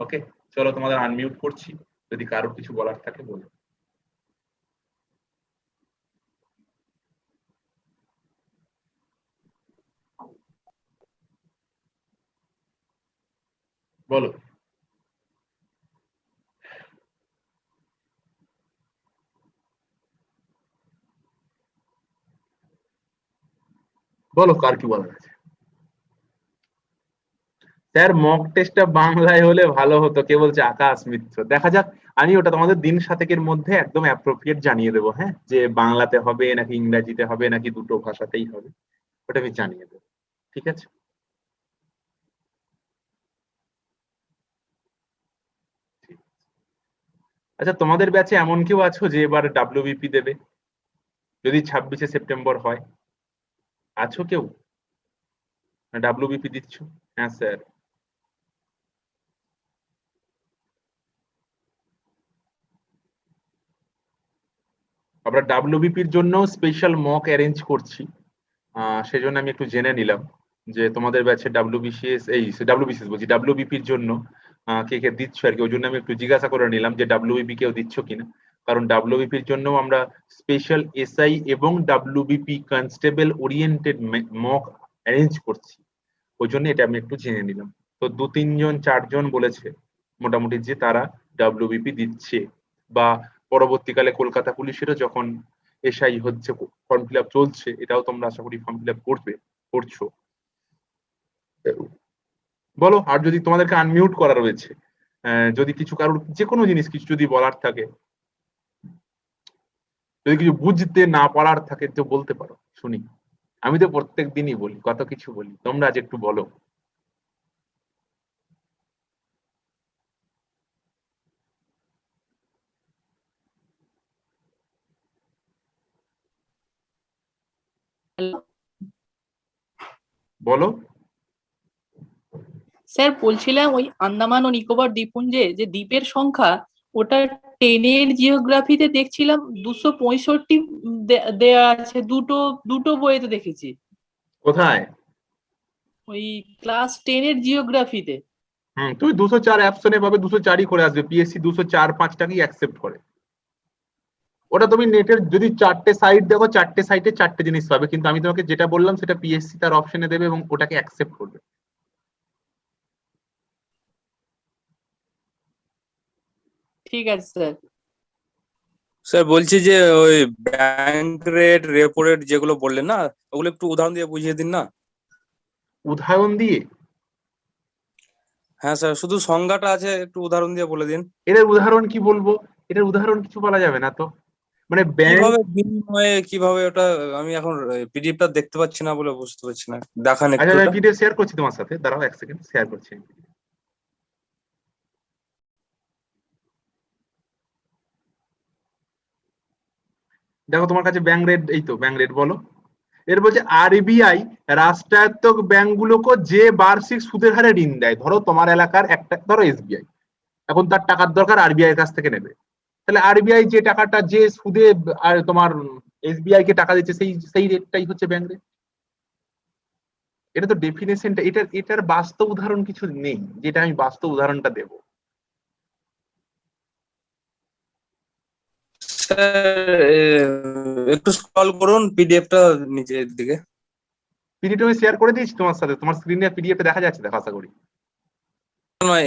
ওকে, চলো তোমাদের আনমিউট করছি, যদি কারোর কিছু বলার থাকে বলো। বলো বলো কার কি বলার আছে। স্যার মক টেস্টটা বাংলায় হলে ভালো হতো, কে বলছে? আকাশ মিত্র, দেখা যাক। আমি ওটা তোমাদের দিন সাতেকের মধ্যে একদম অ্যাপ্রোপ্রিয়েট জানিয়ে দেবো, হ্যাঁ, যে বাংলাতে হবে নাকি ইংরাজিতে হবে নাকি দুটো ভাষাতেই হবে, ওটা আমি জানিয়ে দেবো। ঠিক আছে। ঠিক। আচ্ছা, তোমাদের ব্যাচে এমন কেউ আছো যে এবার ডাব্লিউবিপি দেবে, যদি 26শে সেপ্টেম্বর হয়? আছো কেউ ডাব্লিউবিপি দিচ্ছ? হ্যাঁ স্যার। আমরা ডাব্লিউবিপির জন্য স্পেশাল মক অ্যারেঞ্জ করছি, সেজন্য আমি একটু জেনে নিলাম যে তোমাদের ব্যাচে ডাব্লিউবিসিএস, এই ডাব্লিউবিসিএস বলছি, ডাব্লিউবিপির জন্য কে কে দিচ্ছ আর কি। ওই জন্য আমি একটু জিজ্ঞাসা করে নিলাম যে ডাব্লিউবিপি কেউ দিচ্ছ কিনা, কারণ ডাব্লিউবিপির জন্য আমরা স্পেশাল এসআই এবং WBP constable oriented mock arrange করছি। ওই জন্য এটা আমি একটু জেনে নিলাম। তো 2-3 জন 4 জন বলেছে মোটামুটি যে তারা ডাব্লিউবিপি দিচ্ছে, বা পরবর্তীকালে কলকাতা পুলিশেরও যখন এসআই হচ্ছে, ফর্ম ফিল আপ চলছে, এটাও তোমরা আশা করি ফর্ম ফিল আপ করছো। বলো, আর যদি তোমাদেরকে আনমিউট করা রয়েছে, যদি কিছু কারোর যে কোনো জিনিস কিছু যদি বলার থাকে, যদি কিছু বুঝতে না পারার থাকে তো বলতে পারো, শুনি। আমি তো প্রত্যেক দিনই বলি, কত কিছু বলি, তোমরা আজ একটু বলো। হ্যালো বলো। স্যার, বলছিলাম ওই আন্দামান ও নিকোবর দ্বীপপুঞ্জে যে দ্বীপের সংখ্যা, ওটা 10-এর জিওগ্রাফিতে দেখছিলাম 265 দেয়া আছে, দুটো দুটো বইতে দেখেছি। কোথায়? ওই ক্লাস 10-এর জিওগ্রাফিতে। তুমি 204 অ্যাপশনে পাবে, 204ই করে আসবে, পিএসসি 204-5টাকেই অ্যাকসেপ্ট করে। ওটা তুমি নেটের যদি 4টে সাইট দেখো, 4টে সাইটে 4টে জিনিস পাবে, কিন্তু আমি তোমাকে যেটা বললাম সেটা পিএসসি তার অপশনে দেবে এবং ওটাকে অ্যাকসেপ্ট করবে। ঠিক আছে স্যার। স্যার বলছি যে ওই ব্যাংক রেট, রেপো রেট যেগুলো বললেন না, ওগুলো একটু উদাহরণ দিয়ে বুঝিয়ে দিন না। উদাহরণ দিয়ে? হ্যাঁ স্যার, শুধু সংজ্ঞাটা আছে, একটু উদাহরণ দিয়ে বলে দিন। এটার উদাহরণ কি বলবো? এটার উদাহরণ কিছু বলা যাবে না তো, মানে ব্যাংক। কিভাবে বিনিময়ে, কিভাবে ওটা, আমি এখন পিডিএফটা দেখতে পাচ্ছি না বলে বুঝতে পারছি না, দেখান একটু আচ্ছা, ওটা। আমি পিডিএফ শেয়ার করছি তোমার সাথে, দাঁড়াও 1 সেকেন্ড, শেয়ার করছি। দেখো তোমার কাছে ব্যাংক রেট, এই তো ব্যাংক রেট, বলো। এর বলছে আরবিআই রাষ্ট্রায়ত্ত ব্যাংকগুলোকে যে বার্ষিক সুদের হারে ঋণ দেয়, ধরো তোমার এলাকার একটা, ধরো এসবিআই, এখন তার টাকার দরকার, আরবিআই এর কাছ থেকে নেবে, তাহলে আরবিআই যে টাকাটা যে সুদে আর তোমার এসবিআই কে টাকা দিচ্ছে, সেই সেই রেটটাই হচ্ছে ব্যাংক রেট। এটা তো ডেফিনেশনটা, এটার বাস্তব উদাহরণ কিছু নেই যেটা আমি বাস্তব উদাহরণটা দেব। স্যার একটু স্ক্রল করুন পিডিএফটা নিচের দিকে। পিডিএফ আমি শেয়ার করে দিয়েছি তোমার সাথে, তোমার স্ক্রিনে পিডিএফ দেখা যাচ্ছে, দেখো আশা করি। নয়,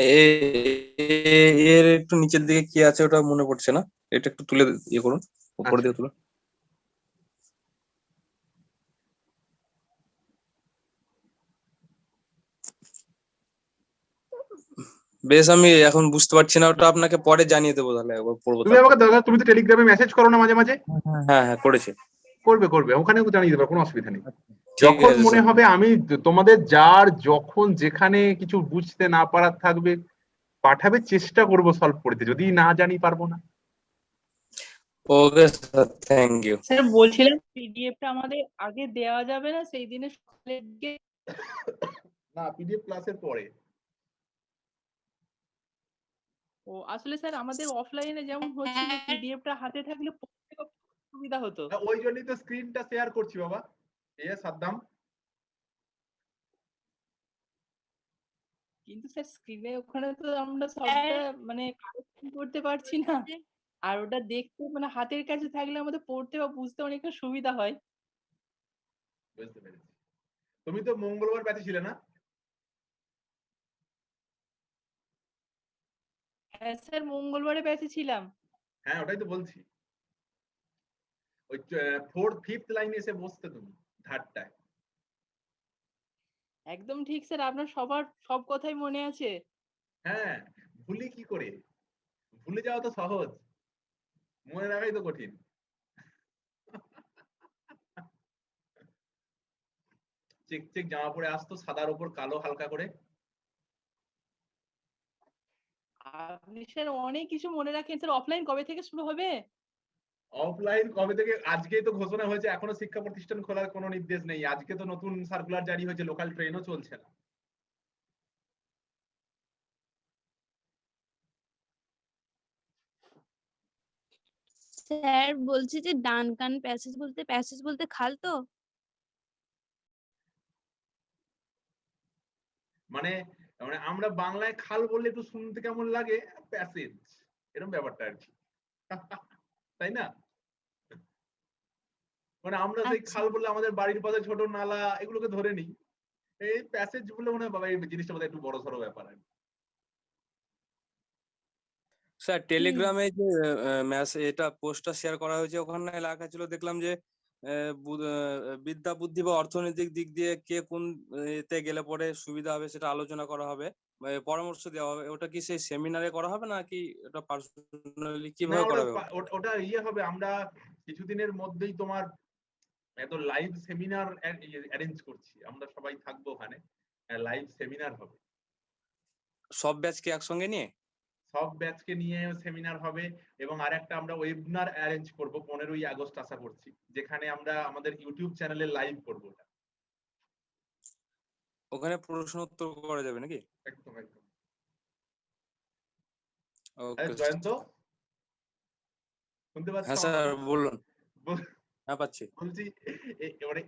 এর একটু নিচের দিকে কি আছে ওটা মনে পড়ছে না, এটা একটু তুলে ইয়ে করুন, উপর আচ্ছা, দিয়ে তুলুন। বেশ, আমি এখন বুঝতে পারছি না, ওটা আপনাকে পরে জানিয়ে দেবো, তাহলে একবার পড়বো তুমি আমাকে দরকার, তুমি তো টেলিগ্রামে মেসেজ করো না মাঝে মাঝে? হ্যাঁ হ্যাঁ করেছি। করবে, ওখানেও জানিয়ে দেবে, কোনো অসুবিধা নেই। ঠিক যখন আছে মনে স্যার। হবে, আমি তোমাদের যার যখন যেখানে কিছু বুঝতে না পারার থাকবে পাঠাবে, চেষ্টা করব সলভ করতে, যদি না জানি পারবো না। Okay sir, thank you. Sir বলছিলাম পিডিএফটা আমাদের আগে দেওয়া যাবে না সেই দিনে সকালের দিকে? না, পিডিএফ ক্লাসের পরে। ও আসলে স্যার আমাদের অফলাইনে যেমন হচ্ছিল পিডিএফটা হাতে থাকলে পড়তে খুব সুবিধা হতো। ওই জন্যই তো স্ক্রিনটা শেয়ার করছি বাবা। সাদ্দাম, কিন্তু স্যার স্ক্রিনে ওখানে তো আমরা সবটা মানে কারেকশন করতে পারছি না, আর ওটা দেখতে মানে হাতের কাছে থাকলে আমাদের পড়তে বা বুঝতে অনেকটা সুবিধা হয়। বুঝতে পেরেছি। তুমি তো মঙ্গলবার ব্যাচে ছিলে না? হ্যাঁ স্যার মঙ্গলবারে ব্যাচে ছিলাম। হ্যাঁ, ওটাই তো বলছি। ওই ফিফথ লাইনে এসে বসতে তুমি, ধারটায়। একদম ঠিক স্যার, আপনার সবার সব কথাই মনে আছে। হ্যাঁ, ভুলি কি করে? ভুলে যাওয়া তো সহজ, মনে রাখাই তো কঠিন। চেক চেক জামা পরে আসতো, সাদার উপর কালো হালকা করে। আপনি স্যার অনেক কিছু মনে রাখেন। স্যার অফলাইন কবে থেকে শুরু হবে? অফলাইন কবে থেকে? আজকেই তো ঘোষণা হয়েছে, এখনো শিক্ষা প্রতিষ্ঠান খোলার কোনো নির্দেশ নেই। আজকে তো নতুন সার্কুলার জারি হয়েছে, লোকাল ট্রেনও চলছে না। স্যার বলছি যে ডান কান প্যাসেজ বলতে খাল তো? মানে মানে আমরা বাংলায় খাল বললে একটু শুনতে কেমন লাগে, প্যাসেজ, এরকম ব্যাপারটা আর কি। তাই না? মানে আমরা সেই আচ্ছা খাল বললে আমাদের বাড়ির পাশে ছোট নালা এগুলোকে ধরে নিই। এই প্যাসেজ বলে মনে হয় বাবা এই জিনিসটা বোধহয় একটু বড় সড়ো ব্যাপার আর কি। স্যার টেলিগ্রামে যে এটা পোস্টটা শেয়ার করা হয়েছে, ওখানে লেখা ছিল, দেখলাম যে বিদ্যা বুদ্ধি বা অর্থনৈতিক দিক দিয়ে কে কোন এতে গেলে পরে সুবিধা হবে সেটা আলোচনা করা হবে, পরামর্শ দেওয়া হবে। ওটা কি সেই সেমিনারে করা হবে নাকি এটা পার্সোনালি না, কিভাবে ওটা করা হবে? ওটা হবে, আমরা কিছুদিনের মধ্যেই তোমার এত লাইভ সেমিনার অ্যারেঞ্জ করছি, আমরা সবাই থাকবো ওখানে, লাইভ সেমিনার হবে। সব ব্যাচকে একসঙ্গে নিয়ে? সব ব্যাচকে নিয়ে সেমিনার হবে, এবং আরেকটা আমরা ওয়েবিনার অ্যারেঞ্জ করব 15ই আগস্ট আশা করছি, যেখানে আমরা আমাদের ইউটিউব চ্যানেলে লাইভ করব। ওখানে প্রশ্ন উত্তর করা যাবে নাকি? একদম একদম। ওকে। জয়ন্ত, শুনতে পাচ্ছ হ্যাঁ আমার স্যার কথা? বলুন। হ্যাঁ পাচ্ছি। বলছি এবারে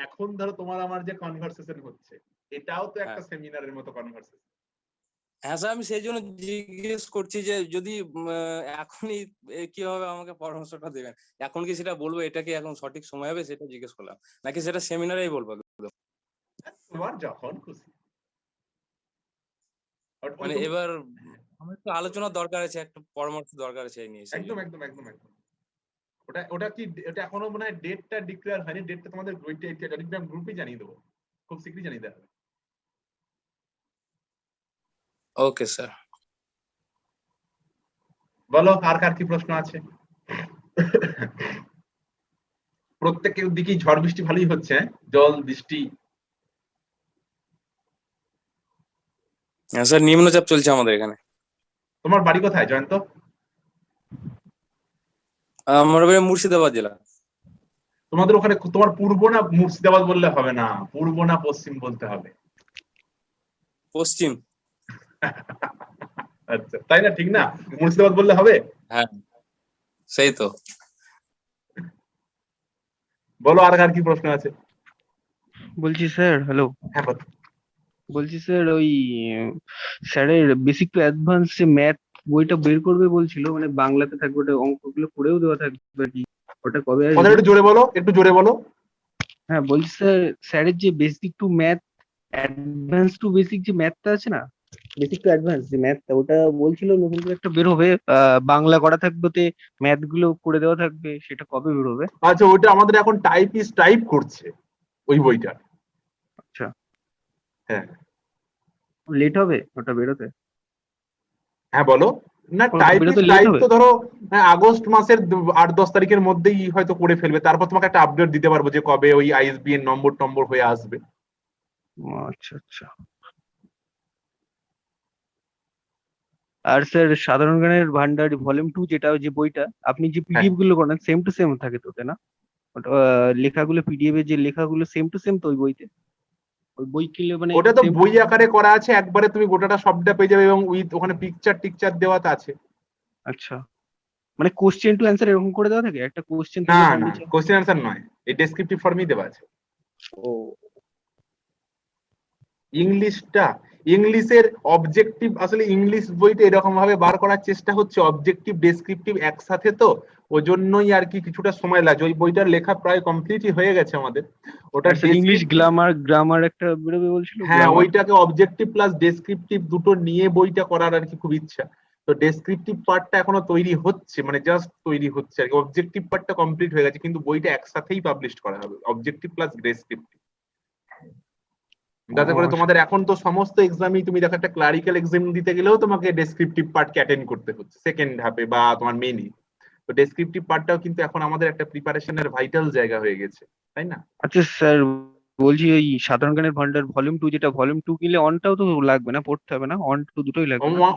এখন ধরো তোমার আমার যে কনভারসেশন হচ্ছে, এটাও তো একটা সেমিনারের মতো কনভারসেশন। হ্যাঁ স্যার, আমি সেই জন্য জিজ্ঞেস করছি যে যদি এখনই কিভাবে আমাকে পরামর্শটা দেবেন, এখন কি সেটা বলবো, এটা কি এখন সঠিক সময় হবে সেটা জিজ্ঞেস করলাম, নাকি সেটা সেমিনারেই বলবো? তোমার যখন খুশি। মানে এবার আমার একটু আলোচনার দরকার আছে, একটু পরামর্শ দরকার আছে এই নিয়ে। একদম একদম একদম একদম। ওটা কি, এটা এখনো মনে হয় ডেটটা ডিক্লেয়ার হয়নি। ডেটটা তোমাদের টেলিগ্রাম গ্রুপে জানিয়ে দেবো, খুব শীঘ্রই জানিয়ে দেওয়া হবে। Okay sir. বলো আর কার কি প্রশ্ন আছে? প্রত্যেকের দিকেই ঝড় বৃষ্টি ভালোই হচ্ছে, জল বৃষ্টি। হ্যাঁ স্যার, নিম্নচাপ চলছে আমাদের এখানে। তোমার বাড়ি কোথায় জয়ন্ত? আমার বাড়ি মুর্শিদাবাদ জেলা। তোমাদের ওখানে তোমার পূর্ব না মুর্শিদাবাদ বললে হবে না, পূর্ব না পশ্চিম বলতে হবে। পশ্চিম। আচ্ছা, তাই না? ঠিক না? মুর্শিদাবাদ বললে হবে? হ্যাঁ সেই তো। বলো আর কার কি প্রশ্ন আছে? বলছি স্যার, হ্যালো। হ্যাঁ বলো। বলছি স্যার, ওই স্যারের বেসিক টু অ্যাডভান্স যে ম্যাথ বইটা বের করবে বলছিল, মানে বাংলাতে থাকবে, ওটা অঙ্কগুলো করেও দেওয়া থাকবে আর কি। ওটা কবে আসবে? কথা একটু জোরে বলো, একটু জোরে বলো। হ্যাঁ বলছি স্যার, স্যারের যে basic to math, advance to basic যে ম্যাথটা আছে না, বেসিক টু অ্যাডভান্স যে ম্যাথটা, ওটা বলছিল নতুন করে একটা বের হবে, বাংলা করা থাকবে, ওতে ম্যাথ গুলো করে দেওয়া থাকবে, সেটা কবে বের হবে? আচ্ছা, ওইটা আমাদের এখন টাইপ করছে ওই বইটা। আচ্ছা, হ্যাঁ, লেট হবে ওটা বেরোতে? হ্যাঁ বলো। না কোনো কপিটা তো লেট টাইপ হবে। তো ধরো আগস্ট মাসের 8-10 তারিখের মধ্যেই হয়তো করে ফেলবে, তারপর তোমাকে একটা আপডেট দিতে পারবো যে কবে ওই আইএসবিএন নম্বর হয়ে আসবে। আচ্ছা আচ্ছা। আর স্যার সাধারণ জ্ঞানের ভান্ডার ভলিউম 2 যেটা ওই যে বইটা আপনি যে হ্যাঁ পিডিএফ গুলো করেন সেম টু সেম থাকে তো, তাই না? ওটা, লেখাগুলো পিডিএফ এর যে লেখাগুলো সেম টু সেম তো ওই বইতে, ওই বই কিনলে মানে ওটা তো সেম টু বই সেম? আকারে করা আছে, একবারে তুমি গোটাটা সবটা পেয়ে যাবে এবং উইথ ওখানে টিকচার দেওয়াতে আছে। আচ্ছা, মানে কোশ্চেন টু অ্যান্সার এরকম করে দেওয়া থাকে, একটা কোশ্চেন না থাকে তার না নিচে? কোশ্চেন আনসার নয়, এই ডেসক্রিপটিভ ফর্মই দেওয়া আছে। ও ইংলিশের অবজেক্টিভ, আসলে ইংলিশ বইটা এরকম ভাবে বার করার চেষ্টা হচ্ছে অবজেক্টিভ ডেসক্রিপটিভ একসাথে, তো ওই জন্যই আর কি কিছুটা সময় লাগে। ওই বইটার লেখা প্রায় কমপ্লিটই হয়ে গেছে আমাদের। ওটা আর স্যার ইংলিশ গ্রামার একটা বেরোবে বলছিল, হ্যাঁ গ্রামার। ওইটাকে অবজেক্টিভ প্লাস ডেসক্রিপটিভ দুটো নিয়ে বইটা করার আর কি খুব ইচ্ছা। তো ডেসক্রিপটিভ পার্টটা এখনো তৈরি হচ্ছে, মানে জাস্ট তৈরি হচ্ছে আর কি। অবজেক্টিভ পার্টটা কমপ্লিট হয়ে গেছে, কিন্তু বইটা একসাথেই পাবলিশ করা হবে, অবজেক্টিভ প্লাস ডেসক্রিপটিভ। যাতে করে তোমাদের এখন তো সমস্ত এক্সামই তুমি দেখো একটা ক্লারিক্যাল এক্সাম দিতে গেলেও তোমাকে ডেসক্রিপটিভ পার্টকে অ্যাটেন্ড করতে হচ্ছে সেকেন্ড হাফে বা তোমার মেইনে। তো ডেসক্রিপটিভ পার্টটাও কিন্তু এখন আমাদের একটা প্রিপারেশনের ভাইটাল জায়গা হয়ে গেছে, তাই না? আচ্ছা স্যার, বলছি ওই সাধারণ জ্ঞানের ভান্ডার ভলিউম 2 যেটা, ভলিউম 2 কিনলে অনটাও তো লাগবে না, পড়তে হবে না? অন টু দুটোই লাগবে না? ওয়ান